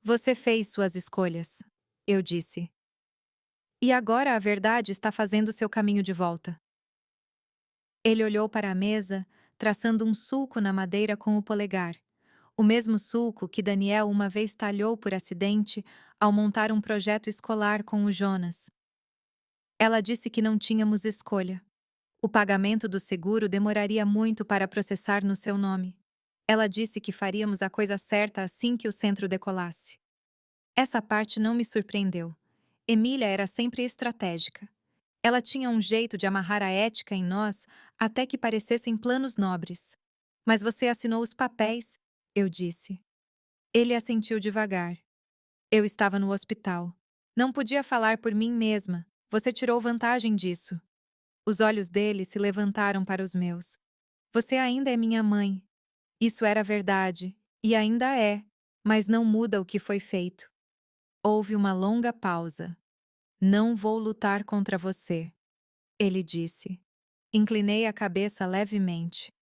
S1: Você fez suas escolhas, eu disse. E agora a verdade está fazendo seu caminho de volta. Ele olhou para a mesa, traçando um sulco na madeira com o polegar. O mesmo sulco que Daniel uma vez talhou por acidente ao montar um projeto escolar com o Jonas. Ela disse que não tínhamos escolha. O pagamento do seguro demoraria muito para processar no seu nome. Ela disse que faríamos a coisa certa assim que o centro decolasse. Essa parte não me surpreendeu. Emília era sempre estratégica. Ela tinha um jeito de amarrar a ética em nós até que parecessem planos nobres. Mas você assinou os papéis, eu disse. Ele assentiu devagar. Eu estava no hospital. Não podia falar por mim mesma. Você tirou vantagem disso. Os olhos dele se levantaram para os meus. Você ainda é minha mãe. Isso era verdade, e ainda é, mas não muda o que foi feito. Houve uma longa pausa. Não vou lutar contra você, ele disse. Inclinei a cabeça levemente.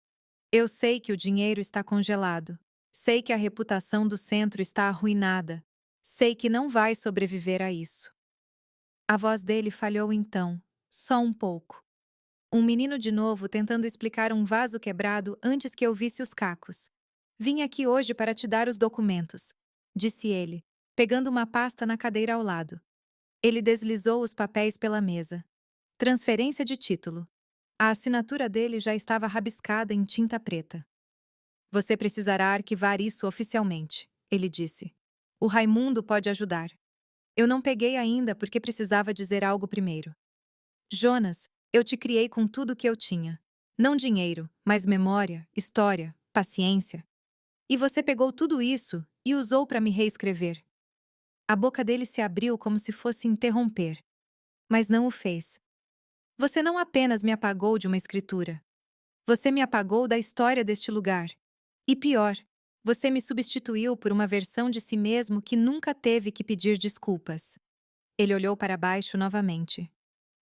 S1: Eu sei que o dinheiro está congelado. Sei que a reputação do centro está arruinada. Sei que não vai sobreviver a isso. A voz dele falhou então, só um pouco. Um menino de novo tentando explicar um vaso quebrado antes que eu visse os cacos. Vim aqui hoje para te dar os documentos, disse ele, pegando uma pasta na cadeira ao lado. Ele deslizou os papéis pela mesa. Transferência de título. A assinatura dele já estava rabiscada em tinta preta. Você precisará arquivar isso oficialmente, ele disse. O Raimundo pode ajudar. Eu não peguei ainda porque precisava dizer algo primeiro. Jonas, eu te criei com tudo o que eu tinha. Não dinheiro, mas memória, história, paciência. E você pegou tudo isso e usou para me reescrever. A boca dele se abriu como se fosse interromper, mas não o fez. Você não apenas me apagou de uma escritura. Você me apagou da história deste lugar. E pior, você me substituiu por uma versão de si mesmo que nunca teve que pedir desculpas. Ele olhou para baixo novamente.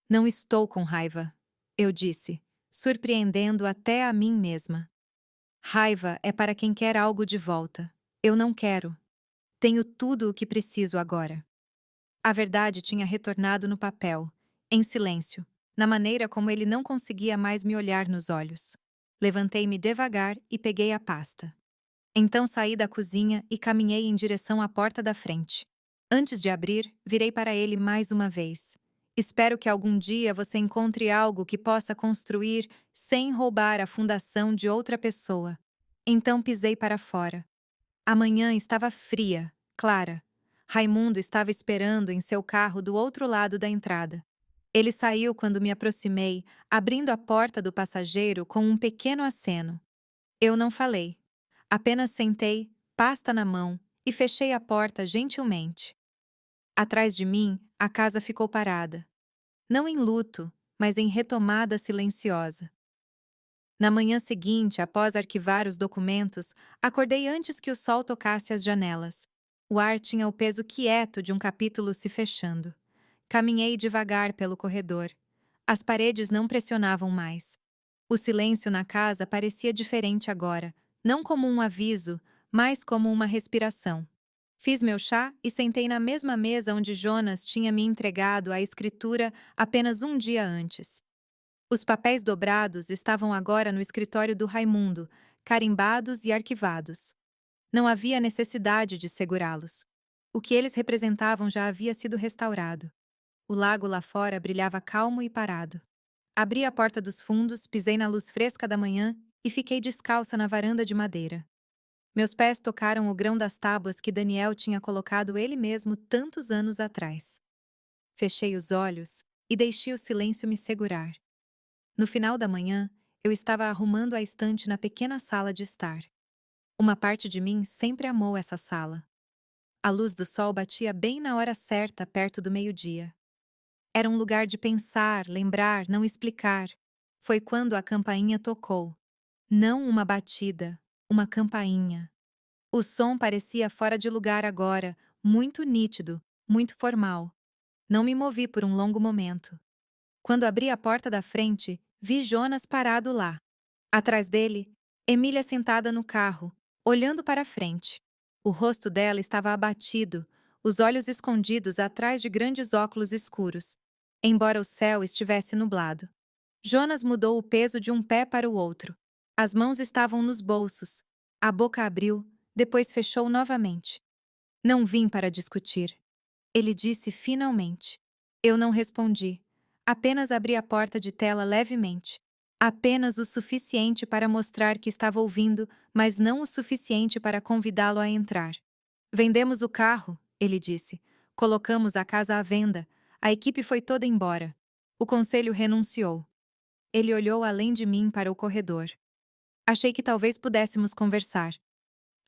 S1: Não estou com raiva, eu disse, surpreendendo até a mim mesma. Raiva é para quem quer algo de volta. Eu não quero. Tenho tudo o que preciso agora. A verdade tinha retornado no papel, em silêncio, na maneira como ele não conseguia mais me olhar nos olhos. Levantei-me devagar e peguei a pasta. Então saí da cozinha e caminhei em direção à porta da frente. Antes de abrir, virei para ele mais uma vez. Espero que algum dia você encontre algo que possa construir sem roubar a fundação de outra pessoa. Então pisei para fora. A manhã estava fria, clara. Raimundo estava esperando em seu carro do outro lado da entrada. Ele saiu quando me aproximei, abrindo a porta do passageiro com um pequeno aceno. Eu não falei. Apenas sentei, pasta na mão, e fechei a porta gentilmente. Atrás de mim, a casa ficou parada. Não em luto, mas em retomada silenciosa. Na manhã seguinte, após arquivar os documentos, acordei antes que o sol tocasse as janelas. O ar tinha o peso quieto de um capítulo se fechando. Caminhei devagar pelo corredor. As paredes não pressionavam mais. O silêncio na casa parecia diferente agora, não como um aviso, mas como uma respiração. Fiz meu chá e sentei na mesma mesa onde Jonas tinha me entregado a escritura apenas um dia antes. Os papéis dobrados estavam agora no escritório do Raimundo, carimbados e arquivados. Não havia necessidade de segurá-los. O que eles representavam já havia sido restaurado. O lago lá fora brilhava calmo e parado. Abri a porta dos fundos, pisei na luz fresca da manhã e fiquei descalça na varanda de madeira. Meus pés tocaram o grão das tábuas que Daniel tinha colocado ele mesmo tantos anos atrás. Fechei os olhos e deixei o silêncio me segurar. No final da manhã, eu estava arrumando a estante na pequena sala de estar. Uma parte de mim sempre amou essa sala. A luz do sol batia bem na hora certa, perto do meio-dia. Era um lugar de pensar, lembrar, não explicar. Foi quando a campainha tocou. Não uma batida, uma campainha. O som parecia fora de lugar agora, muito nítido, muito formal. Não me movi por um longo momento. Quando abri a porta da frente, vi Jonas parado lá. Atrás dele, Emília sentada no carro, olhando para a frente. O rosto dela estava abatido, os olhos escondidos atrás de grandes óculos escuros, embora o céu estivesse nublado. Jonas mudou o peso de um pé para o outro. As mãos estavam nos bolsos. A boca abriu, Depois fechou novamente. Não vim para discutir. Ele disse finalmente. Eu não respondi. Apenas abri a porta de tela levemente. Apenas o suficiente para mostrar que estava ouvindo, mas não o suficiente para convidá-lo a entrar. Vendemos o carro, ele disse. Colocamos a casa à venda. A equipe foi toda embora. O conselho renunciou. Ele olhou além de mim para o corredor. Achei que talvez pudéssemos conversar.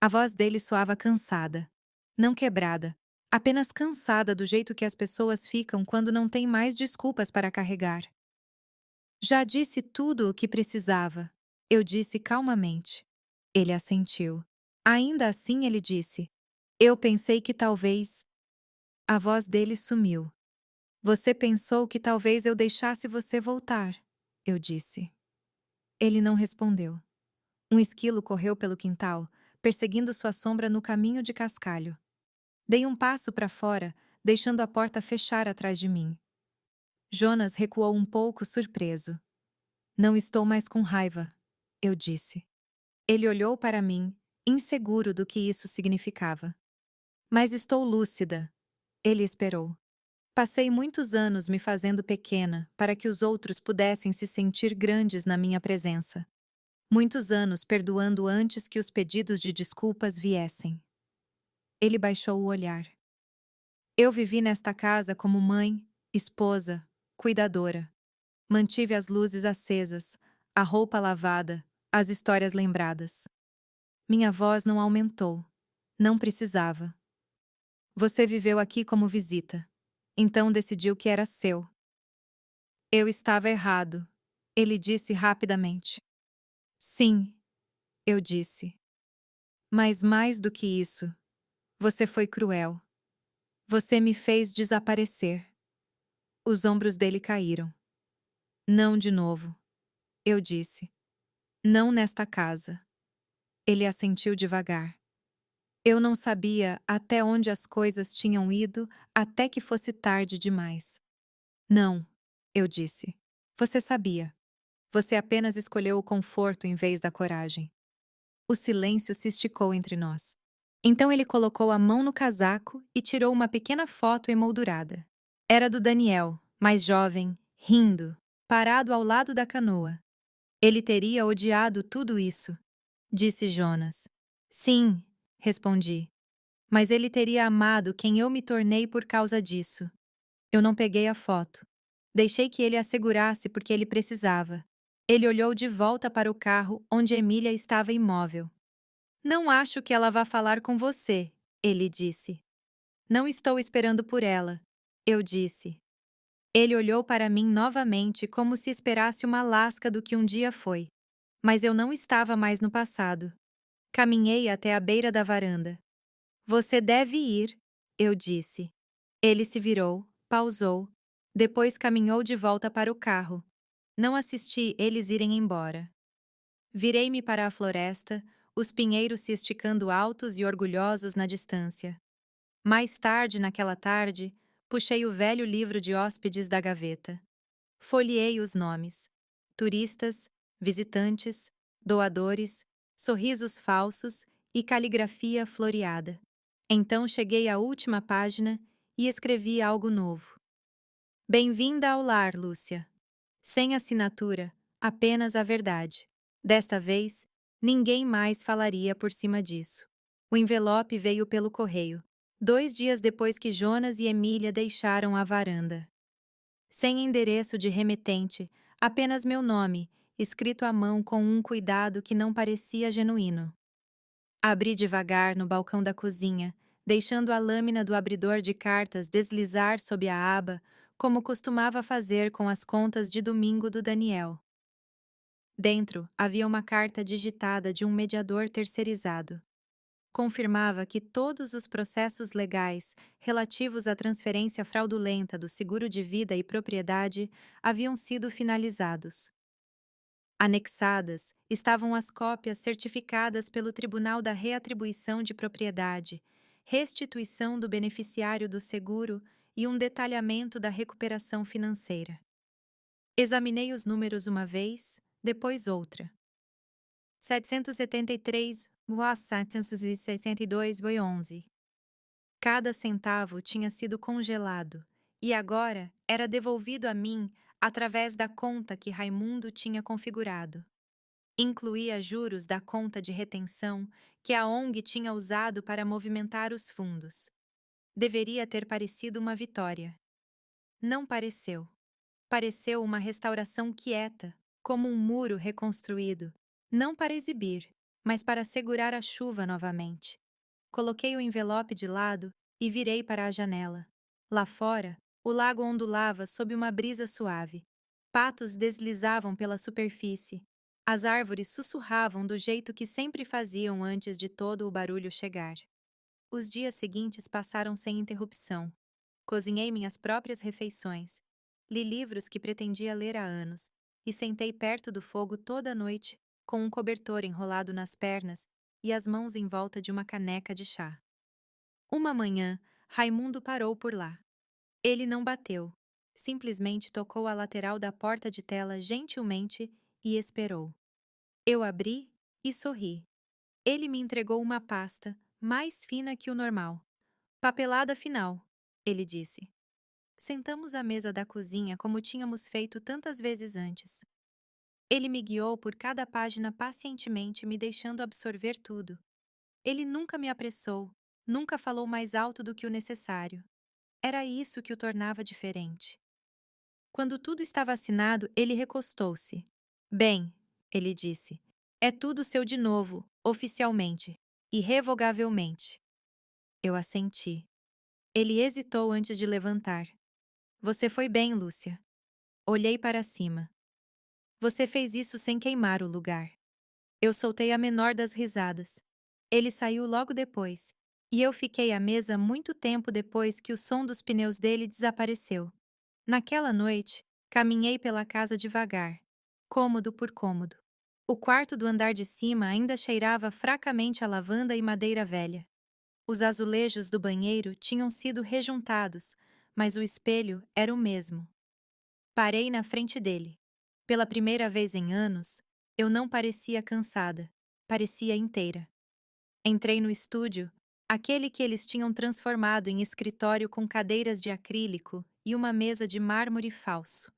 S1: A voz dele soava cansada. Não quebrada. Apenas cansada do jeito que as pessoas ficam quando não têm mais desculpas para carregar. Já disse tudo o que precisava. Eu disse calmamente. Ele assentiu. Ainda assim, ele disse. Eu pensei que talvez. A voz dele sumiu. Você pensou que talvez eu deixasse você voltar, eu disse. Ele não respondeu. Um esquilo correu pelo quintal, perseguindo sua sombra no caminho de cascalho. Dei um passo para fora, deixando a porta fechar atrás de mim. Jonas recuou um pouco, surpreso. Não estou mais com raiva, eu disse. Ele olhou para mim, inseguro do que isso significava. Mas estou lúcida. Ele esperou. Passei muitos anos me fazendo pequena para que os outros pudessem se sentir grandes na minha presença. Muitos anos perdoando antes que os pedidos de desculpas viessem. Ele baixou o olhar. Eu vivi nesta casa como mãe, esposa, cuidadora. Mantive as luzes acesas, a roupa lavada, as histórias lembradas. Minha voz não aumentou. Não precisava. Você viveu aqui como visita. Então decidiu que era seu. Eu estava errado, ele disse rapidamente. Sim, eu disse. Mas mais do que isso, você foi cruel. Você me fez desaparecer. Os ombros dele caíram. Não de novo, eu disse. Não nesta casa. Ele assentiu devagar. Eu não sabia até onde as coisas tinham ido até que fosse tarde demais. Não, eu disse. Você sabia. Você apenas escolheu o conforto em vez da coragem. O silêncio se esticou entre nós. Então ele colocou a mão no casaco e tirou uma pequena foto emoldurada. Era do Daniel, mais jovem, rindo, parado ao lado da canoa. Ele teria odiado tudo isso, disse Jonas. Sim, respondi. Mas ele teria amado quem eu me tornei por causa disso. Eu não peguei a foto. Deixei que ele a segurasse porque ele precisava. Ele olhou de volta para o carro onde Emília estava imóvel. Não acho que ela vá falar com você, ele disse. Não estou esperando por ela, eu disse. Ele olhou para mim novamente como se esperasse uma lasca do que um dia foi. Mas eu não estava mais no passado. Caminhei até a beira da varanda. Você deve ir, eu disse. Ele se virou, pausou, depois caminhou de volta para o carro. Não assisti eles irem embora. Virei-me para a floresta, os pinheiros se esticando altos e orgulhosos na distância. Mais tarde, naquela tarde, puxei o velho livro de hóspedes da gaveta. Folheei os nomes: turistas, visitantes, doadores, sorrisos falsos e caligrafia floreada. Então cheguei à última página e escrevi algo novo. Bem-vinda ao lar, Lúcia. Sem assinatura, apenas a verdade. Desta vez, ninguém mais falaria por cima disso. O envelope veio pelo correio, 2 dias depois que Jonas e Emília deixaram a varanda. Sem endereço de remetente, apenas meu nome, escrito à mão com um cuidado que não parecia genuíno. Abri devagar no balcão da cozinha, deixando a lâmina do abridor de cartas deslizar sob a aba, como costumava fazer com as contas de domingo do Daniel. Dentro havia uma carta digitada de um mediador terceirizado. Confirmava que todos os processos legais relativos à transferência fraudulenta do seguro de vida e propriedade haviam sido finalizados. Anexadas estavam as cópias certificadas pelo Tribunal da Reatribuição de Propriedade, restituição do beneficiário do seguro e um detalhamento da recuperação financeira. Examinei os números uma vez, depois outra. 773 1762,11. Cada centavo tinha sido congelado e agora era devolvido a mim através da conta que Raimundo tinha configurado. Incluía juros da conta de retenção que a ONG tinha usado para movimentar os fundos. Deveria ter parecido uma vitória. Não pareceu. Pareceu uma restauração quieta, como um muro reconstruído, não para exibir, mas para segurar a chuva novamente. Coloquei o envelope de lado e virei para a janela. Lá fora, o lago ondulava sob uma brisa suave. Patos deslizavam pela superfície. As árvores sussurravam do jeito que sempre faziam antes de todo o barulho chegar. Os dias seguintes passaram sem interrupção. Cozinhei minhas próprias refeições. Li livros que pretendia ler há anos e sentei perto do fogo toda a noite, com um cobertor enrolado nas pernas e as mãos em volta de uma caneca de chá. Uma manhã, Raimundo parou por lá. Ele não bateu. Simplesmente tocou a lateral da porta de tela gentilmente e esperou. Eu abri e sorri. Ele me entregou uma pasta, mais fina que o normal. Papelada final, ele disse. Sentamos à mesa da cozinha como tínhamos feito tantas vezes antes. Ele me guiou por cada página pacientemente, me deixando absorver tudo. Ele nunca me apressou, nunca falou mais alto do que o necessário. Era isso que o tornava diferente. Quando tudo estava assinado, ele recostou-se. Bem, ele disse, é tudo seu de novo, oficialmente, irrevogavelmente. Eu assenti. Ele hesitou antes de levantar. Você foi bem, Lúcia. Olhei para cima. Você fez isso sem queimar o lugar. Eu soltei a menor das risadas. Ele saiu logo depois, e eu fiquei à mesa muito tempo depois que o som dos pneus dele desapareceu. Naquela noite, caminhei pela casa devagar, cômodo por cômodo. O quarto do andar de cima ainda cheirava fracamente a lavanda e madeira velha. Os azulejos do banheiro tinham sido rejuntados, mas o espelho era o mesmo. Parei na frente dele. Pela primeira vez em anos, eu não parecia cansada, parecia inteira. Entrei no estúdio, aquele que eles tinham transformado em escritório com cadeiras de acrílico e uma mesa de mármore falso.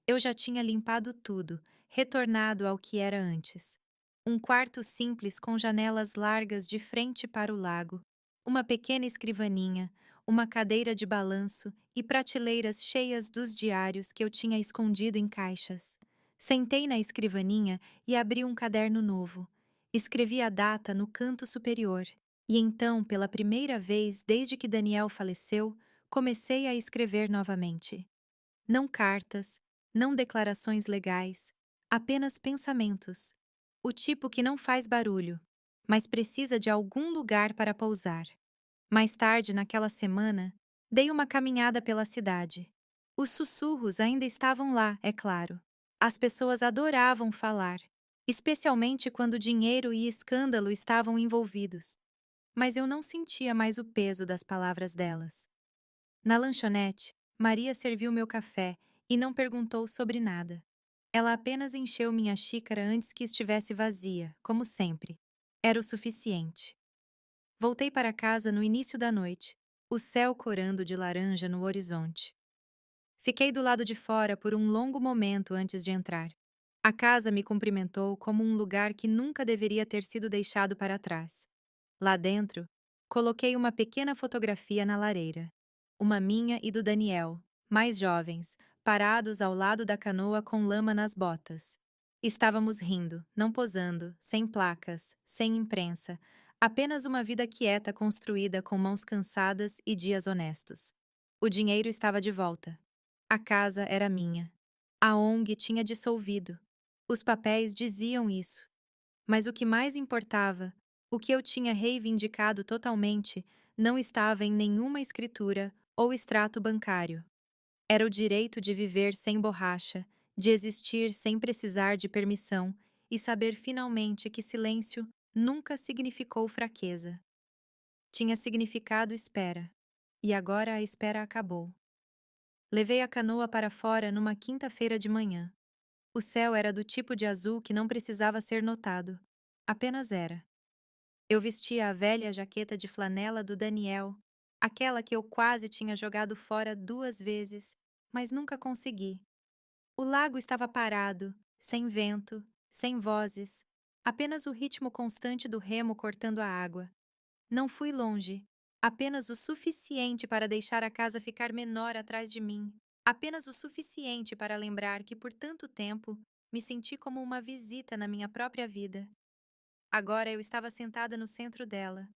S1: Eu já tinha limpado tudo, retornado ao que era antes. Um quarto simples com janelas largas de frente para o lago, uma pequena escrivaninha, uma cadeira de balanço e prateleiras cheias dos diários que eu tinha escondido em caixas. Sentei na escrivaninha e abri um caderno novo. Escrevi a data no canto superior. E então, pela primeira vez desde que Daniel faleceu, comecei a escrever novamente. Não cartas, não declarações legais, apenas pensamentos. O tipo que não faz barulho, mas precisa de algum lugar para pousar. Mais tarde, naquela semana, dei uma caminhada pela cidade. Os sussurros ainda estavam lá, é claro. As pessoas adoravam falar, especialmente quando dinheiro e escândalo estavam envolvidos. Mas eu não sentia mais o peso das palavras delas. Na lanchonete, Maria serviu meu café e não perguntou sobre nada. Ela apenas encheu minha xícara antes que estivesse vazia, como sempre. Era o suficiente. Voltei para casa no início da noite, o céu corando de laranja no horizonte. Fiquei do lado de fora por um longo momento antes de entrar. A casa me cumprimentou como um lugar que nunca deveria ter sido deixado para trás. Lá dentro, coloquei uma pequena fotografia na lareira. Uma minha e do Daniel, mais jovens, parados ao lado da canoa com lama nas botas. Estávamos rindo, não posando, sem placas, sem imprensa, apenas uma vida quieta construída com mãos cansadas e dias honestos. O dinheiro estava de volta. A casa era minha. A ONG tinha dissolvido. Os papéis diziam isso. Mas o que mais importava, o que eu tinha reivindicado totalmente, não estava em nenhuma escritura ou extrato bancário. Era o direito de viver sem borracha, de existir sem precisar de permissão e saber finalmente que silêncio nunca significou fraqueza. Tinha significado espera. E agora a espera acabou. Levei a canoa para fora numa quinta-feira de manhã. O céu era do tipo de azul que não precisava ser notado. Apenas era. Eu vestia a velha jaqueta de flanela do Daniel, aquela que eu quase tinha jogado fora 2 vezes, mas nunca consegui. O lago estava parado, sem vento, sem vozes, apenas o ritmo constante do remo cortando a água. Não fui longe, apenas o suficiente para deixar a casa ficar menor atrás de mim, apenas o suficiente para lembrar que por tanto tempo me senti como uma visita na minha própria vida. Agora eu estava sentada no centro dela.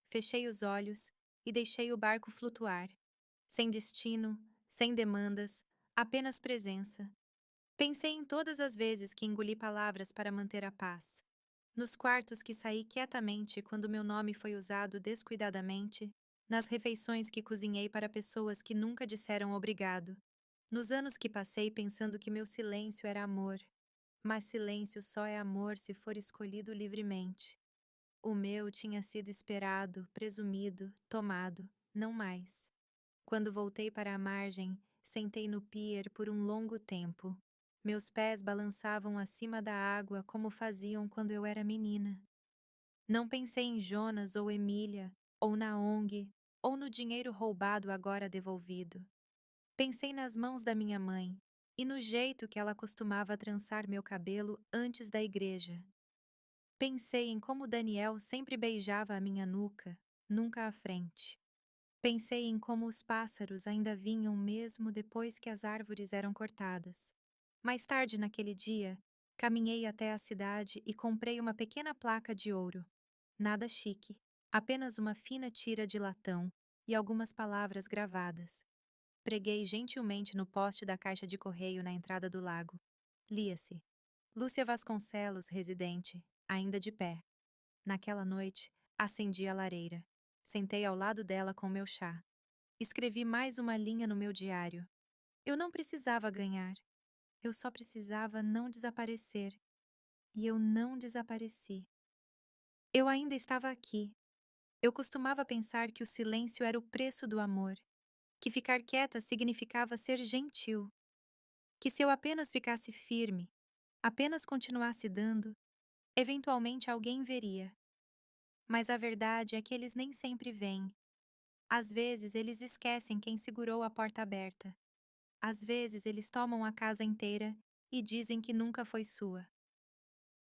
S1: Fechei os olhos e deixei o barco flutuar, sem destino, sem demandas, apenas presença. Pensei em todas as vezes que engoli palavras para manter a paz, nos quartos que saí quietamente quando meu nome foi usado descuidadamente, nas refeições que cozinhei para pessoas que nunca disseram obrigado, nos anos que passei pensando que meu silêncio era amor, mas silêncio só é amor se for escolhido livremente. O meu tinha sido esperado, presumido, tomado, não mais. Quando voltei para a margem, sentei no pier por um longo tempo. Meus pés balançavam acima da água como faziam quando eu era menina. Não pensei em Jonas ou Emília, ou na ONG, ou no dinheiro roubado agora devolvido. Pensei nas mãos da minha mãe e no jeito que ela costumava trançar meu cabelo antes da igreja. Pensei em como Daniel sempre beijava a minha nuca, nunca à frente. Pensei em como os pássaros ainda vinham mesmo depois que as árvores eram cortadas. Mais tarde naquele dia, caminhei até a cidade e comprei uma pequena placa de ouro. Nada chique, apenas uma fina tira de latão e algumas palavras gravadas. Preguei gentilmente no poste da caixa de correio na entrada do lago. Lia-se: Lúcia Vasconcelos, residente, ainda de pé. Naquela noite, acendi a lareira. Sentei ao lado dela com meu chá. Escrevi mais uma linha no meu diário. Eu não precisava ganhar. Eu só precisava não desaparecer. E eu não desapareci. Eu ainda estava aqui. Eu costumava pensar que o silêncio era o preço do amor, que ficar quieta significava ser gentil, que se eu apenas ficasse firme, apenas continuasse dando, eventualmente alguém veria. Mas a verdade é que eles nem sempre vêm. Às vezes eles esquecem quem segurou a porta aberta. Às vezes eles tomam a casa inteira e dizem que nunca foi sua.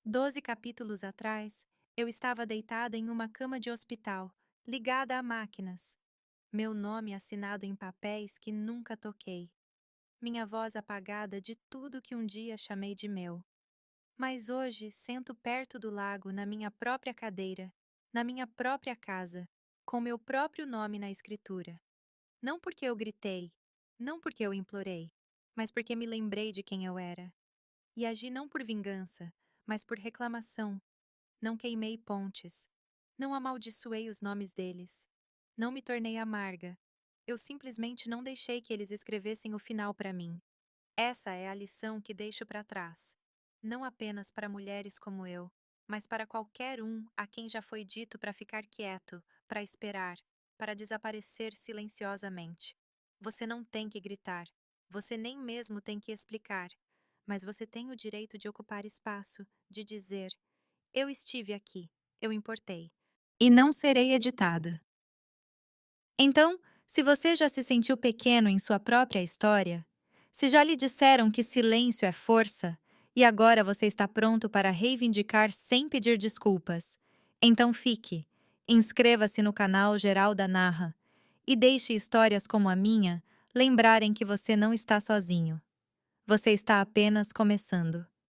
S1: 12 capítulos atrás, eu estava deitada em uma cama de hospital, ligada a máquinas. Meu nome assinado em papéis que nunca toquei. Minha voz apagada de tudo que um dia chamei de meu. Mas hoje sento perto do lago na minha própria cadeira, na minha própria casa, com meu próprio nome na escritura. Não porque eu gritei, não porque eu implorei, mas porque me lembrei de quem eu era. E agi não por vingança, mas por reclamação. Não queimei pontes. Não amaldiçoei os nomes deles. Não me tornei amarga. Eu simplesmente não deixei que eles escrevessem o final para mim. Essa é a lição que deixo para trás. Não apenas para mulheres como eu, mas para qualquer um a quem já foi dito para ficar quieto, para esperar, para desaparecer silenciosamente. Você não tem que gritar, você nem mesmo tem que explicar, mas você tem o direito de ocupar espaço, de dizer: Eu estive aqui, eu importei. E não serei editada. Então, se você já se sentiu pequeno em sua própria história, se já lhe disseram que silêncio é força, e agora você está pronto para reivindicar sem pedir desculpas, então fique, inscreva-se no canal Geral da Narra e deixe histórias como a minha lembrarem que você não está sozinho. Você está apenas começando.